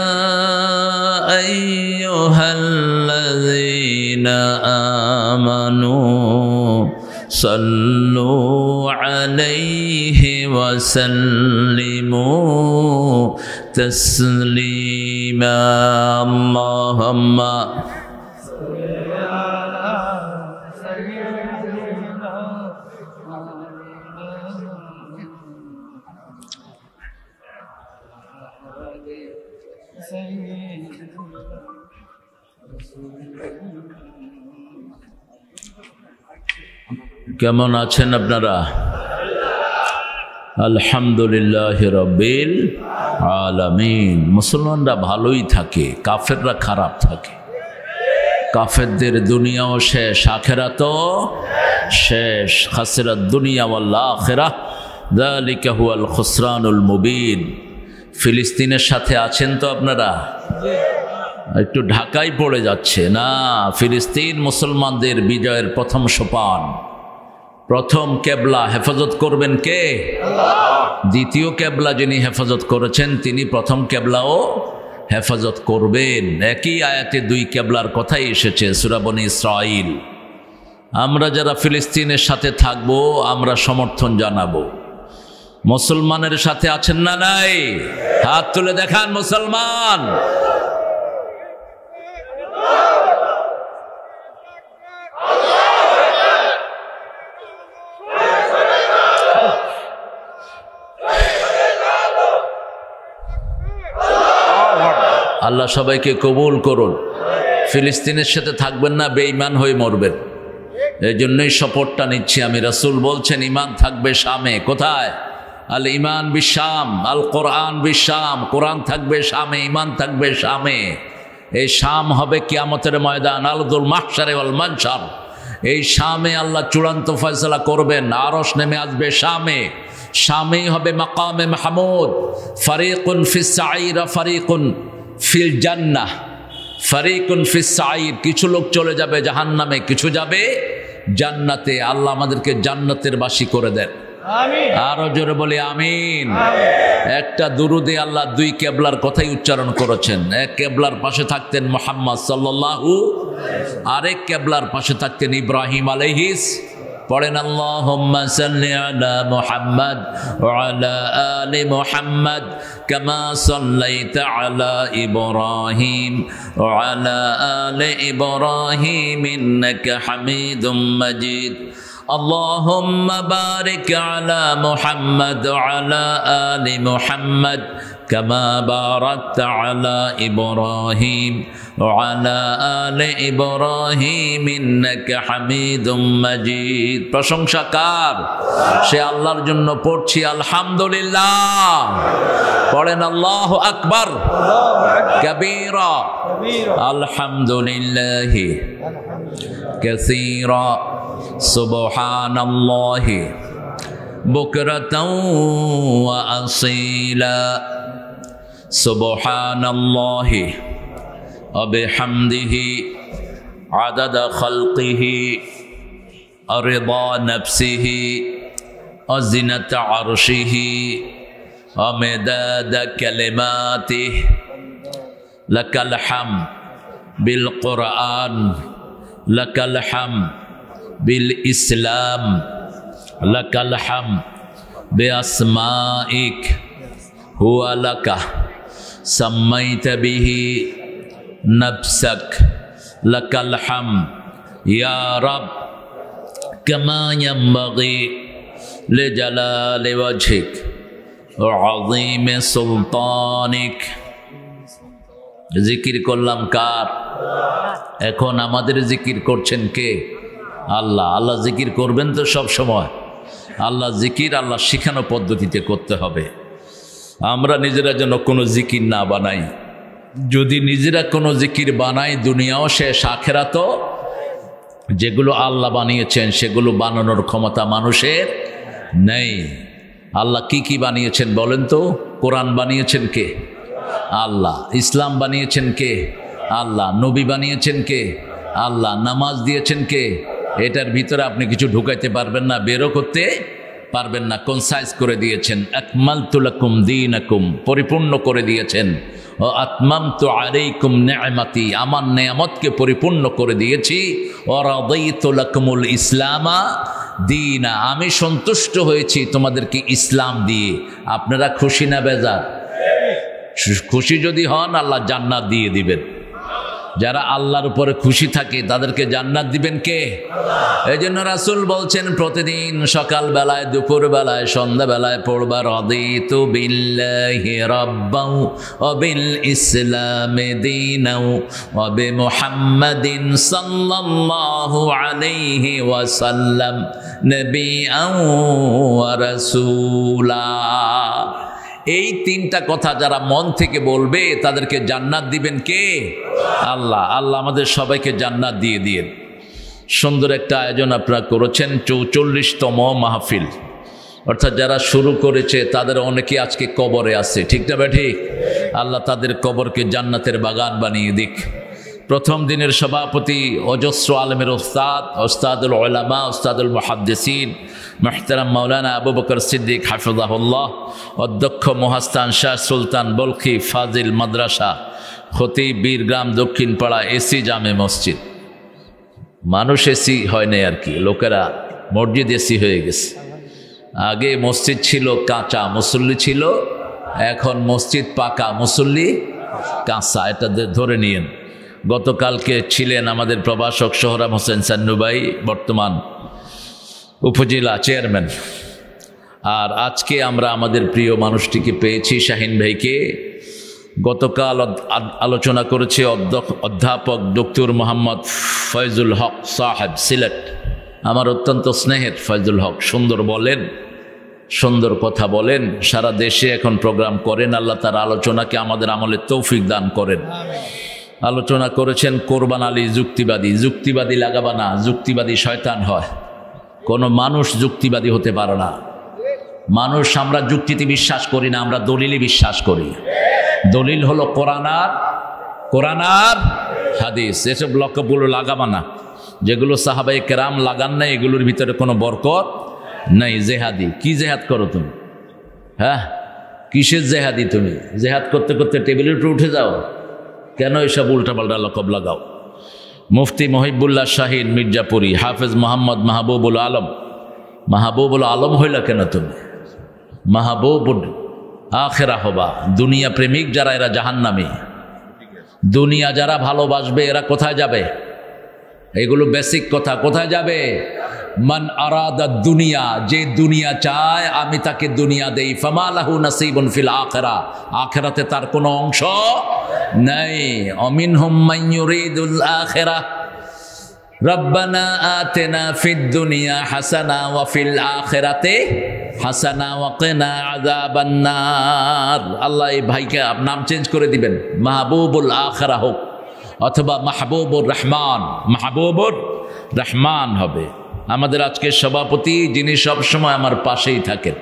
أيها الذين آمنوا صلوا عليه وسلموا تسليما اللهم কেমন আছেন আপনারা? আলহামদুলিল্লাহ রাব্বিল আলামিন। মুসলমানরা ভালোই থাকে, কাফেররা খারাপ থাকে। কাফেরদের দুনিয়াও শেষ, আখিরাতও শেষ। খাসিরাত দুনিয়া ওয়াল আখিরাহ, যালিকা হুয়াল খুসরানুল মুবিন। ফিলিস্তিনের সাথে আছেন তো আপনারা? একটু ঢাকায় পড়ে যাচ্ছে না। ফিলিস্তিন মুসলমানদের বিজয়ের প্রথম সোপান, প্রথম কেবলা হেফাজত করবেন কে? দ্বিতীয় কেবলা যিনি হেফাজত করেছেন তিনি প্রথম কেবলাও হেফাজত করবেন। একই আয়াতে দুই কেবলার কথাই এসেছে সূরা বনী ইসরাঈল। আমরা যারা ফিলিস্তিনের সাথে থাকব আমরা সমর্থন জানাবো। মুসলমানের সাথে আছেন না নাই? হাত তুলে দেখান মুসলমান। আল্লাহ সবাইকে কবুল করুন। ফিলিস্তিনের সাথে থাকবেন না, বেঈমান হয়ে মরবেন। এই জন্যই শপথটা নিচ্ছি আমি। রাসূল বলছেন ঈমান থাকবে শামে। কোথায়? আল ঈমান বিশ-শাম, আল কোরআন বিশ-শাম। কোরআন থাকবে শামে, ঈমান থাকবে শামে। এই শাম হবে কিয়ামতের ময়দান, আরদুল মাহশারে ওয়াল মানশার। এই শামে আল্লাহ চূড়ান্ত ফয়সালা করবেন। আরশ নেমে আসবে শামে। শামেই হবে মাকামে মাহমুদ। ফারিকুন ফিস সাঈর ফারিকুন ফিল জান্নাহ, ফারিকুন ফিস সাঈর। কিছু লোক চলে যাবে জাহান্নামে, কিছু যাবে জান্নাতে। আল্লাহ আমাদেরকে জান্নাতের বাসী করে দেন। আরো জোরে বলি আমিন। একটা দুরুদে আল্লাহ দুই কেবলার কথাই উচ্চারণ করেছেন। এক কেবলার পাশে থাকতেন মুহাম্মদ সাল্লাল্লাহু, আরেক কেবলার পাশে থাকতেন ইব্রাহিম আলাইহিস। পড়েন আল্লাহুম্মা সাল্লি আলা মুহাম্মদ ওয়া আলা আলি মুহাম্মদ কামা সাল্লাইতা আলা ইব্রাহিম ওয়া আলা আলি ইব্রাহিম ইন্নাকা হামিদুম মাজিদ। اللهم بارك على محمد وعلى آل محمد كما باركت على إبراهيم وعلى آل إبراهيم إنك حميد مجيد। প্রশংসা কার? সে আল্লাহর জন্য পড়ছি আলহামদুলিল্লাহ। পড়েন আল্লাহু আকবার কাবীরা, আলহামদুলিল্লাহি কাসীরা, সুবহানাল্লাহি বুকরাতাও ওয়া আসীলা, সুবহানাল্লাহি ওয়া বিহামদিহি আদাদা খালকিহি ওয়া রিদা নাফসিহি ওয়া জিনাতা আরশিহি ওয়া মিদাদা কালিমাতিহি। লাকাল হামদ বিল কুরআন, লাকাল হামদ বিল ইসলাম, লাকাল হামদ বিআসমাইক হুয়া লাকা সাম্মাইতা বিহি নাফসাক, লাকাল হামদ ইয়া রাব কামা ইয়ানবাগি লিজালালি ওয়াজহিক ওয়া আযীমি সুলতানিক। জিকির করলাম কার? এখন আমাদের জিকির করছেন কে? আল্লাহ। আল্লাহ জিকির করবেন তো সব সময়। আল্লাহ জিকির আল্লাহ শিখানো পদ্ধতিতে করতে হবে। আমরা নিজেরা যেন কোনো জিকির না বানাই। যদি নিজেরা কোনো জিকির বানাই, দুনিয়াও শেষ, আখেরাতও। যেগুলো আল্লাহ বানিয়েছেন সেগুলো বানানোর ক্ষমতা মানুষের নেই। আল্লাহ কি কি বানিয়েছেন বলেন তো? কোরআন বানিয়েছেন কে? আল্লাহ। ইসলাম বানিয়েছেন কে? আল্লাহ। নবী বানিয়েছেন কে? আল্লাহ। নামাজ দিয়েছেন কে? এটার ভিতরে আপনি কিছু ঢুকাইতে পারবেন না, বেরো করতে পারবেন না। কনসাইজ করে দিয়েছেন। আকমালতু লাকুম দীনাকুম, পরিপূর্ণ করে দিয়েছেন। ও আতমামতু আলাইকুম নি'মাতি, আমার নেয়ামতকে পরিপূর্ণ করে দিয়েছি। ও রাদাইতু লাকুমুল ইসলামা দীনা, আমি সন্তুষ্ট হয়েছি তোমাদেরকে ইসলাম দিয়ে। আপনারা খুশি না বেজার? খুশি যদি হন আল্লাহ জান্নাত দিয়ে দিবেন। যারা আল্লাহর উপরে খুশি থাকে তাদেরকে জান্নাত দিবেন কে? এই জন্য রাসূল বলছেন প্রতিদিন সকাল বেলায়, দুপুর বেলায়, সন্ধ্যা বেলায় পড়বা রাদিতু বিল্লাহি রাব্বাও ওয়া বিল ইসলামি দীনাও ওয়া বিমুহাম্মাদিন সাল্লাল্লাহু আলাইহি ওয়াসাল্লাম নবিয়্যাও ওয়া রাসূলা। এই তিনটা কথা যারা মন থেকে বলবে তাদেরকে জান্নাত দিবেন কে? আল্লাহ। আল্লাহ আমাদের সবাইকে জান্নাত দিয়ে দিয়েন। সুন্দর একটা আয়োজন আপনারা করেছেন, 44তম মাহফিল। অর্থাৎ যারা শুরু করেছে তাদের অনেকে আজকে কবরে আছে, ঠিক না ঠিক? আল্লাহ তাদের কবরকে জান্নাতের বাগান বানিয়ে দিক। প্রথম দিনের সভাপতি অজস্র আলমের ওস্তাদ, ওস্তাদুল উলামা, ওস্তাদুল মুহাদ্দিসিন মুহতারাম মাওলানা আবু বকর সিদ্দিক হাফিজাহুল্লাহ, অধ্যক্ষ মুহাস্তান শাহ সুলতান বলখি ফাজিল মাদ্রাসা, খতিব বীরগ্রাম দক্ষিণ পাড়া এসি জামে মসজিদ। মানুষ এসি হয় নাই আর কি, লোকেরা মসজিদ এসি হয়ে গেছে। আগে মসজিদ ছিল কাঁচা, মুসল্লি ছিল। এখন মসজিদ পাকা, মুসল্লি কাঁচা। এটা ধরে নিয়েন। গতকালকে ছিলেন আমাদের প্রভাষক সোহরাব হোসেন সান্নু ভাই, বর্তমান উপজেলা চেয়ারম্যান। আর আজকে আমরা আমাদের প্রিয় মানুষটিকে পেয়েছি, শাহিন ভাইকে। গতকাল আলোচনা করেছে অধ্যাপক ডক্টর মোহাম্মদ ফয়জুল হক সাহেব, সিলেট। আমার অত্যন্ত স্নেহের ফয়জুল হক সুন্দর বলেন, সুন্দর কথা বলেন, সারা দেশে এখন প্রোগ্রাম করেন। আল্লাহ তার আলোচনাকে আমাদের আমলের তৌফিক দান করেন। আলোচনা করেছেন কোরবান আলী যুক্তিবাদী। যুক্তিবাদী লাগাবা না, যুক্তিবাদী শয়তান হয়। কোনো মানুষ যুক্তিবাদী হতে পারে না। মানুষ, আমরা যুক্তিতে বিশ্বাস করি না, আমরা দলিলে বিশ্বাস করি। দলিল হলো কোরআন আর হাদিস। এসব লকবগুলো লাগাবা না, যেগুলো সাহাবায়ে কেরাম লাগান না, এগুলোর ভিতরে কোনো বরকত নাই। জেহাদি কি জেহাদ করো তুমি? হ্যাঁ, কিসের জেহাদি তুমি? জেহাদ করতে করতে টেবিলের উপরে উঠে যাও কেন? এসব উল্টাপাল্টা লকব লাগাও। মুফতি মহিবুল্লাহ শাহিন মির্জাপুরি, হাফেজ মোহাম্মদ মাহবুবুল আলম। মাহবুবুল আলম হইলা কেন তুমি? মাহবুবুল আখেরা হবা। দুনিয়া প্রেমিক যারা, এরা জাহান্নামী। দুনিয়া যারা ভালোবাসবে এরা কোথায় যাবে? এগুলো বেসিক কথা। কোথায় যাবে? মান আরাদা দুনিয়া, যে দুনিয়া চায় আমি তাকে দুনিয়া দেই। ফামা লাহু নাসিবুন ফিল আখিরা, আখিরাতে তার কোনো অংশ নাই। অমিনহুম মান ইউরিদুল আখিরা রব্বানা আতিনা ফিদ দুনিয়া হাসানা ওয়া ফিল আখিরাতি হাসানা ওয়া কিনা আযাবান নার। আল্লাহ এই ভাইকে নাম চেঞ্জ করে দিবেন, মাহবুবুল আখিরা হোক, অথবা মাহবুবুর রহমান। মাহবুবুর রহমান হবে। আমাদের আজকের সভাপতি, যিনি সবসময় আমার পাশেই থাকেন,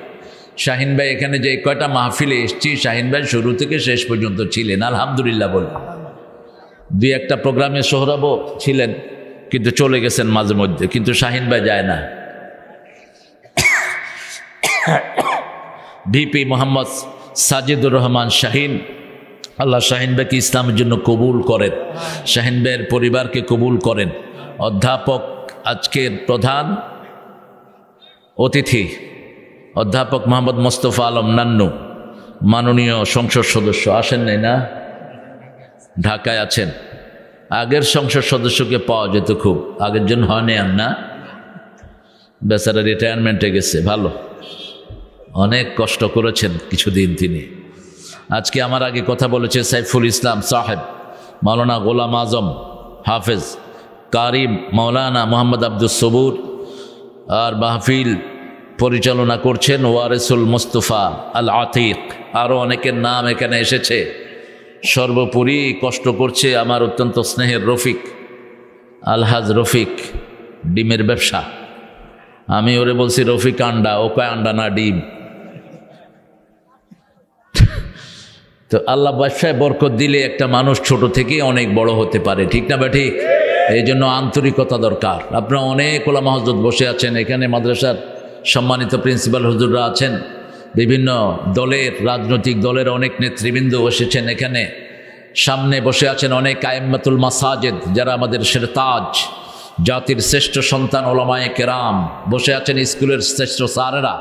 শাহিন ভাই। এখানে যে কয়টা মাহফিলে এসছি, শাহিন ভাই শুরু থেকে শেষ পর্যন্ত ছিলেন, আলহামদুলিল্লাহ বলে। দুই একটা প্রোগ্রামে সোহরাবও ছিলেন, কিন্তু চলে গেছেন মাঝে মধ্যে, কিন্তু শাহিন ভাই যায় না। ভিপি মোহাম্মদ সাজিদুর রহমান শাহিন, আল্লাহ শাহিন ভাইকে ইসলামের জন্য কবুল করেন, শাহিন ভাইয়ের পরিবারকে কবুল করেন। অধ্যাপক, আজকের প্রধান অতিথি অধ্যাপক মোহাম্মদ মোস্তফা আলম নান্নু, মাননীয় সংসদ সদস্য। আসেন নাই না? ঢাকায় আছেন। আগের সংসদ সদস্যকে পাওয়া যেত খুব, আগের জন্য হয়নি আর না, বেচারা রিটায়ারমেন্টে গেছে। ভালো, অনেক কষ্ট করেছেন কিছুদিন তিনি। আজকে আমার আগে কথা বলেছে সাইফুল ইসলাম সাহেব, মাওলানা গোলাম আজম হাফেজ, কারিম মাওলানা মোহাম্মদ আব্দুস সবুর, আর মাহফিল পরিচালনা করছেন ওয়ারিসুল মুস্তফা আল আতিক। আরও অনেকের নাম এখানে এসেছে। সর্বোপরি কষ্ট করছে আমার অত্যন্ত স্নেহের রফিক, আলহাজ রফিক, ডিমের ব্যবসা। আমি ওরে বলছি রফিক আন্ডা, ও কয় আন্ডা না ডিম। তো আল্লাহ ব্যবসায় বরকত দিলে একটা মানুষ ছোট থেকে অনেক বড় হতে পারে, ঠিক না বেঠি? এই জন্য আন্তরিকতা দরকার। আপনারা অনেক ওলামা হযরত বসে আছেন এখানে, মাদ্রাসার সম্মানিত প্রিন্সিপাল হুজুররা আছেন, বিভিন্ন দলের, রাজনৈতিক দলের অনেক নেতৃবৃন্দ এসেছেন এখানে। সামনে বসে আছেন অনেক আইম্মাতুল মাসাজিদ, যারা আমাদের সেরতাজ, জাতির শ্রেষ্ঠ সন্তান ওলামায়ে কেরাম। বসে আছেন স্কুলের শ্রেষ্ঠ স্যারেরা,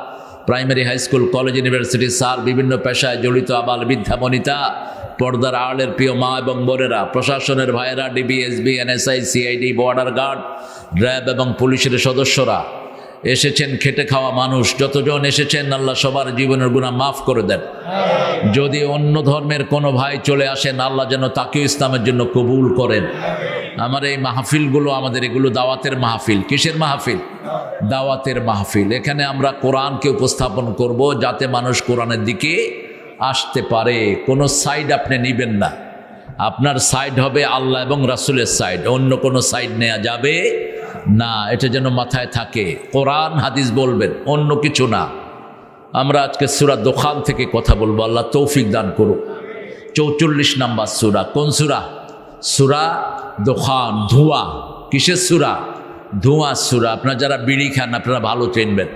primary, high school, college, university sir, বিভিন্ন পেশায় জড়িত আবাল বৃদ্ধা বনিতা, পর্দার আড়ের প্রিয় মা এবং বোনেরা, প্রশাসনের ভাইয়েরা, DB, SB, NSI, CID, border guard, RAB এবং পুলিশের সদস্যরা এসেছেন। খেটে খাওয়া মানুষ যতজন এসেছেন, আল্লাহ সবার জীবনের গুনাহ মাফ করে দেন। যদি অন্য ধর্মের কোনো ভাই চলে আসেন, আল্লাহ যেন তাকেও ইসলামের জন্য কবুল করেন। আমার এই মাহফিলগুলো, আমাদের এগুলো দাওয়াতের মাহফিল। কিসের মাহফিল? দাওয়াতের মাহফিল। এখানে আমরা কোরআনকে উপস্থাপন করব, যাতে মানুষ কোরআনের দিকে আসতে পারে। কোনো সাইড আপনি নেবেন না, আপনার সাইড হবে আল্লাহ এবং রাসূলের সাইড, অন্য কোনো সাইড নেওয়া যাবে না। এটা যেন মাথায় থাকে। কোরআন হাদিস বলবেন, অন্য কিছু না। আমরা আজকে সূরা দোখান থেকে কথা বলবো, আল্লাহ তৌফিক দান করুক। 44 নম্বর সূরা। কোন সূরা? সূরা দোখান, ধোঁয়া। কিসের সূরা? ধোঁয়া সূরা। আপনারা যারা বিড়ি খান, আপনারা ভালো চিনবেন।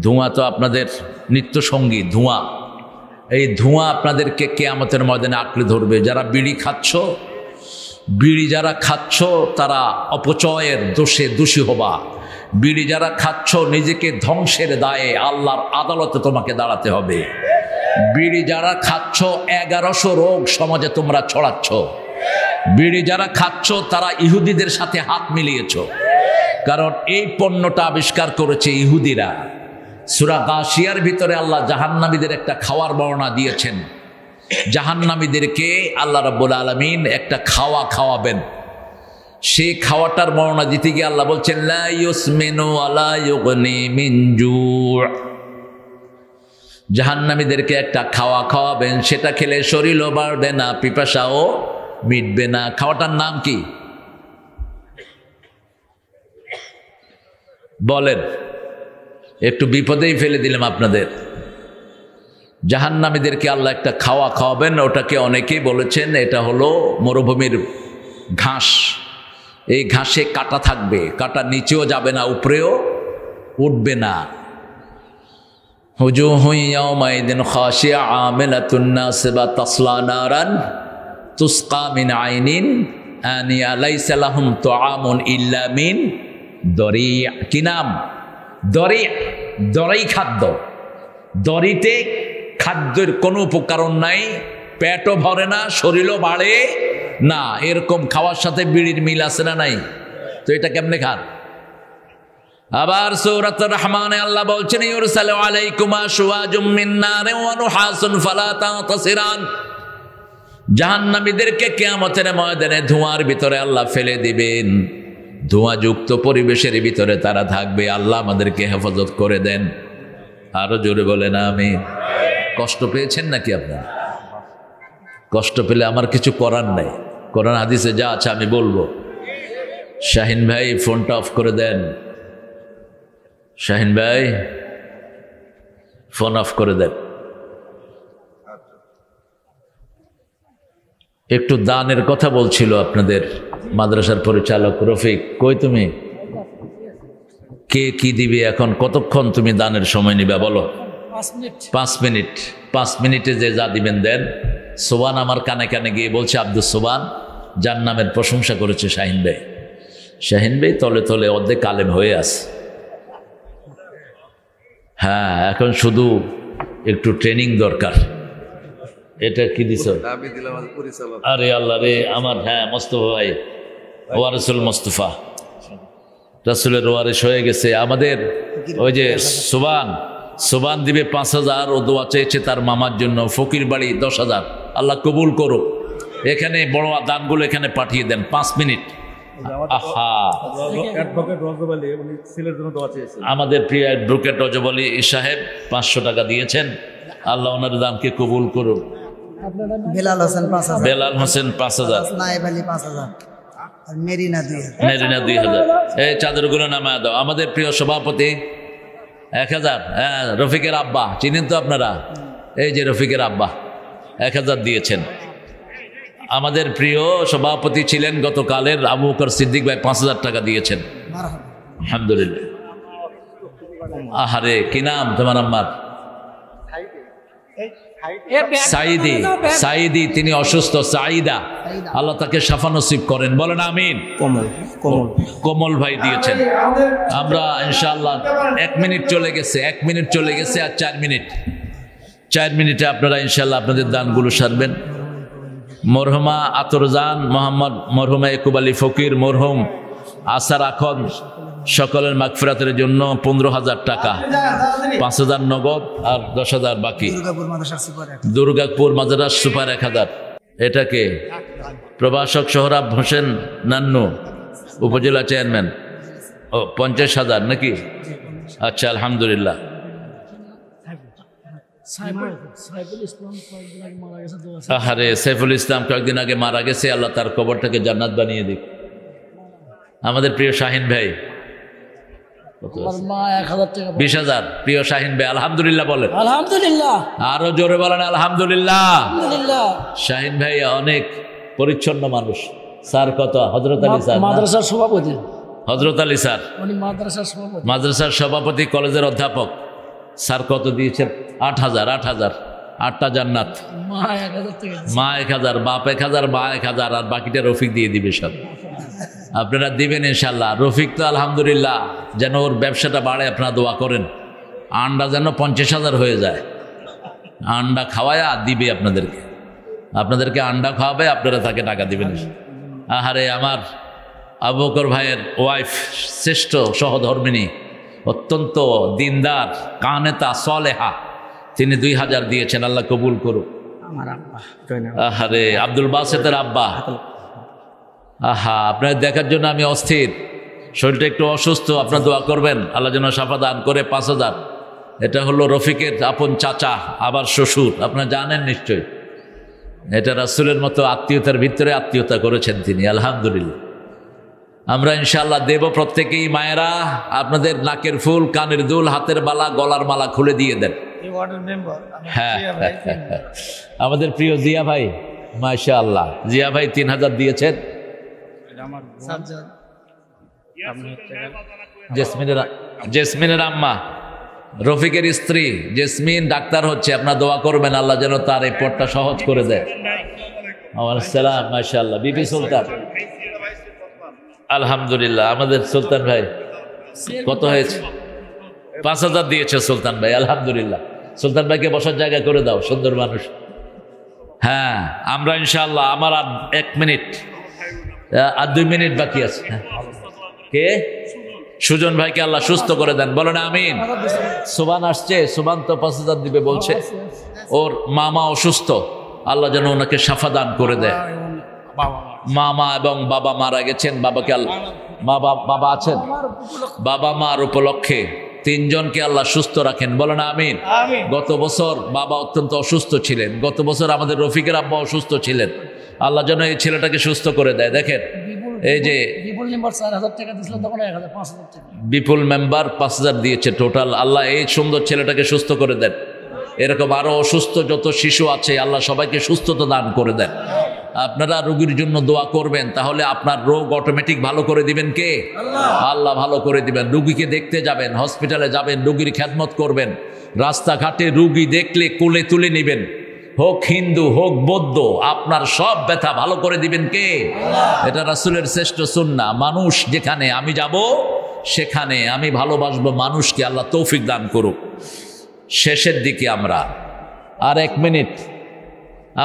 ধোঁয়া তো আপনাদের নিত্য সঙ্গী, ধোঁয়া। এই ধোঁয়া আপনাদেরকে কিয়ামতের ময়দানে আঁকড়ে ধরবে। যারা বিড়ি খাচ্ছ, বিড়ি যারা খাচ্ছ তারা অপচয়ের দোষে দোষী হবা। বিড়ি যারা খাচ্ছ, নিজেকে ধ্বংসের দায়ে আল্লাহর আদালতে তোমাকে দাঁড়াতে হবে। বিড়ি যারা খাচ্ছ, 1100 রোগ সমাজে তোমরা ছড়াচ্ছ। বিড়ি যারা খাচ্ছ, তারা ইহুদিদের সাথে হাত মিলিয়েছ, কারণ এই পণ্যটা আবিষ্কার করেছে ইহুদিরা। সূরা গাশিয়ার ভিতরে আল্লাহ জাহান্নামীদের একটা খাওয়ার বর্ণনা দিয়েছেন। জাহান্নামীদেরকে আল্লাহ রাব্বুল আলামিন একটা খাওয়াবেন। সে খাওয়াটার বর্ণনা দিতে গিয়ে আল্লাহ বলছেন লা ইউসমিনু ওয়ালা ইউগনি মিন জু'। জাহান্নামীদেরকে একটা খাওয়া খাওয়াবেন, সেটা খেলে শরীরও বাড়বে না, পিপাসাও মিটবে না। খাওয়াটার নাম কি বলেন? একটু বিপদেই ফেলে দিলাম আপনাদের। জাহান্নামীদেরকে আল্লাহ একটা খাওয়া খাওয়াবেন, ওটাকে অনেকেই বলেছেন এটা হলো মরুভূমির ঘাস। এই ঘাসে কাঁটা থাকবে, কাঁটা নিচেও যাবে না, উপরেও উঠবে না। হুজুহু ইয়াওমাইদিন খাশিয়া আমিলাতুন নাসিবা তাসলা নারান তুসকা মিন আইনিন আনিয়া লাইসা লাহুম তুআমুন ইল্লা মিন দরি'। কি নাম? দরি'। দরি খাদ্য। দরিতে খাদ্যের কোনো উপকরণ নাই, পেটও ভরে না, শরীরও বাড়ে না। এরকম খাওয়ার সাথে বিড়ির মিল আছে না নাই? তো এটা কেমনে খান? আবার সূরাতুর রহমানে আল্লাহ বলছেন ইউরসালু আলাইকুমা শুওয়াজুম মিন নারিন ওয়া নুহাসুন ফালা তাতাসিরান। জাহান্নামীদেরকে কিয়ামতের ময়দানে ধোঁয়ার ভিতরে আল্লাহ ফেলে দিবেন, ধোঁয়াযুক্ত পরিবেশের ভিতরে তারা থাকবে। আল্লাহ আমাদেরকে হেফাজত করে দেন। আরো জোরে বলেন আমিন। কষ্ট পেয়েছেন নাকি আপনারা? কষ্ট পেলে আমার কিছু করার নাই, কোরআন হাদিসে যা আছে আমি বলবো। শাহিন ভাই ফোনটা অফ করে দেন। শাহিন ভাই ফোন অফ করে দেন। একটু দানের কথা বলছিল আপনাদের মাদ্রাসার পরিচালক রফিক। কই তুমি? কে কি দিবে এখন? কতক্ষণ তুমি দানের সময় নিবে বলো? 5 মিনিট। 5 মিনিটে যে যা দিবেন দেন। সোবান আমার কানে কানে গিয়ে বলছে আব্দুল সোবান, যার নামের প্রশংসা করেছে শাহিন ভাই। শাহিন ভাই তলে তলে অর্ধেক আলেম হয়ে আছে। হ্যাঁ, এখন শুধু একটু ট্রেনিং দরকার। এটা কি দিছ? আরে আল্লাহ রে আমার। হ্যাঁ, মোস্তফা ভাই, ওয়ারিসুল মোস্তফা, রাসূলের ওয়ারিস হয়ে গেছে আমাদের। ওই যে সোবান দিবে 5,000, ও দোয়া চেয়েছে তার মামার জন্য, ফকির বাড়ি 10,000। আল্লাহ কবুল করো। এখানে বড় দানগুলো এখানে পাঠিয়ে দেন। 5 মিনিট। আমাদের প্রিয় অ্যাডভোকেট রজব আলী সাহেব 500 টাকা দিয়েছেন। আল্লাহ ওনার দানকে কবুল করুন। বেলাল হোসেন 5,000, নায়েব আলী 5,000, আর মেরিনা 2,000। এই চাদরগুলো নামায় দাও। আমাদের প্রিয় সভাপতি 1,000। হ্যাঁ, রফিকের আব্বা চিনেন তো আপনারা? এই যে রফিকের আব্বা 1,000 দিয়েছেন। আমাদের প্রিয় সভাপতি ছিলেন গতকালের আবু বকর সিদ্দিক ভাই 5,000 টাকা দিয়েছেন। আলহামদুলিল্লাহ। আহারে কি নাম তোমার আম্মার? সাইদি। তিনি অসুস্থ। সাইদা, আল্লাহ তাকে শাফা নসিব করেন। বলেন আমিন। কোমল ভাই দিয়েছেন। আমরা ইনশাআল্লাহ 1 মিনিট চলে গেছে, 1 মিনিট চলে গেছে আর 4 মিনিট। 4 মিনিটে আপনারা ইনশাআল্লাহ আপনাদের দানগুলো সারবেন। মরহুমা আতরজান মোহাম্মদ, মরহুমা একুব আলী ফকির, মরহুম আসার আখন, সকলের মাগফিরাতের জন্য 15,000 টাকা, 5,000 নগদ আর 10,000 বাকি। দুর্গাপুর মাদ্রাসা সুপার 1,000। এটাকে প্রভাষক সোহরাব হোসেন নান্নু, উপজেলা চেয়ারম্যান, 50,000 নাকি? আচ্ছা, আলহামদুলিল্লাহ। আহারে সাইফুল ইসলাম কয়েকদিন আগে মারা গেছে, আল্লাহ তার কবরটাকে জান্নাত বানিয়ে দিক। আমাদের প্রিয় শাহিন ভাই 20,000। প্রিয় শাহিন ভাই আলহামদুলিল্লাহ বলেন। আলহামদুলিল্লাহ। আরো জোরে বলেন আলহামদুলিল্লাহ। শাহিন ভাই অনেক পরিচ্ছন্ন মানুষ। স্যার কত? হযরত আলী স্যার মাদ্রাসার সভাপতি। হযরত আলী স্যার মাদ্রাসার সভাপতি, কলেজের অধ্যাপক। স্যার কত দিয়েছেন? 8,000। 8টা জান্নাত। মা 1,000, বাপ 1,000, মা 1,000, আর বাকিটা রফিক দিয়ে দিবে সব। আপনারা দিবেন ইনশাল্লাহ। রফিক তো আলহামদুলিল্লাহ, যেন ওর ব্যবসাটা বাড়ে, আপনারা দোয়া করেন। আন্ডা যেন 50,000 হয়ে যায়। আন্ডা খাওয়ায় দিবে আপনাদেরকে আন্ডা খাওয়াবে, আপনারা তাকে টাকা দিবেন। আহারে আমার আবু বকর ভাইয়ের ওয়াইফ, শ্রেষ্ঠ সহধর্মিনী, অত্যন্ত দিনদার, কানেতা, সলেহা, তিনি 2,000 দিয়েছেন। আল্লাহ কবুল করুক। আহারে আব্দুল বাসেতের আব্বা আহা, আপনার দেখার জন্য আমি অস্থির, শরীরটা একটু অসুস্থ, আপনার দোয়া করবেন আল্লাহ যেন শাফা দান করে। 5,000। এটা হলো রফিকের আপন চাচা, আবার শ্বশুর, আপনারা জানেন নিশ্চয়ই। এটা রাসূলের মতো আত্মীয়তার ভিতরে আত্মীয়তা করেছেন তিনি, আলহামদুলিল্লাহ। আমরা ইনশাআল্লাহ দেব প্রত্যেকেই। মায়েরা আপনাদের নাকের ফুল, কানের দুল, হাতের মালা, গলার মালা খুলে দিয়ে দেন। হ্যাঁ, আমাদের প্রিয় জিয়া ভাই, মাশাআল্লাহ, জিয়া ভাই 3,000 দিয়েছেন। জেসমিনের আম্মা, রফিকের স্ত্রী জেসমিন ডাক্তার হচ্ছে, আপনার দোয়া করবেন আল্লাহ যেন তার এই পথটা সহজ করে দেয়। আসসালাম, মাশাআল্লাহ। বিবি সুলতান, আলহামদুলিল্লাহ। আমাদের সুলতান ভাই কত হয়েছে? 5,000 দিয়েছে সুলতান ভাই, আলহামদুলিল্লাহ। সুলতান ভাইকে বসার জায়গা করে দাও, সুন্দর মানুষ। হ্যাঁ, আমরা ইনশাআল্লাহ, আমার আর 1 মিনিট, আর 2 মিনিট বাকি আছে। কে? সুজন ভাইকে আল্লাহ সুস্থ করে দেন, বলেন আমিন। সুবান আসছে, সুবান তো 5,000 দিবে বলছে। ওর মামা অসুস্থ, আল্লাহ যেন ওনাকে শাফা দান করে দেয়। মামা এবং বাবা মারা গেছেন, বাবাকে আল্লাহ, বাবা আছেন, বাবা মার উপলক্ষে 3 জনকে আল্লাহ সুস্থ রাখেন, বলেন আমিন। গত বছর বাবা অত্যন্ত অসুস্থ ছিলেন, গত বছর আমাদের রফিকের আব্বা অসুস্থ ছিলেন, আল্লাহ যেন এই ছেলেটাকে সুস্থ করে দেয়। দেখেন এই যে বিপুল মেম্বার 5,000 দিয়েছে টোটাল, আল্লাহ এই সুন্দর ছেলেটাকে সুস্থ করে দেন। এরকম আরো অসুস্থ যত শিশু আছে আল্লাহ সবাইকে সুস্থতা দান করে দেন। আপনারা রোগীর জন্য দোয়া করবেন, তাহলে আপনার রোগ অটোমেটিক ভালো করে দিবেন কে? আল্লাহ ভালো করে দিবেন। রুগীকে দেখতে যাবেন, হসপিটালে যাবেন, রুগীর খেদমত করবেন, রাস্তাঘাটে রুগী দেখলে কোলে তুলে নেবেন, হোক হিন্দু হোক বৌদ্ধ, আপনার সব ব্যথা ভালো করে দিবেন কে? এটা রাসূলের শ্রেষ্ঠ সুন্নাহ। মানুষ যেখানে আমি যাব সেখানে আমি ভালোবাসবো মানুষকে, আল্লাহ তৌফিক দান করুক। শেষের দিকে আমরা আর 1 মিনিট,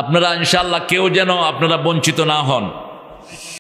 আপনারা ইনশাআল্লাহ কেউ যেন আপনারা বঞ্চিত না হন।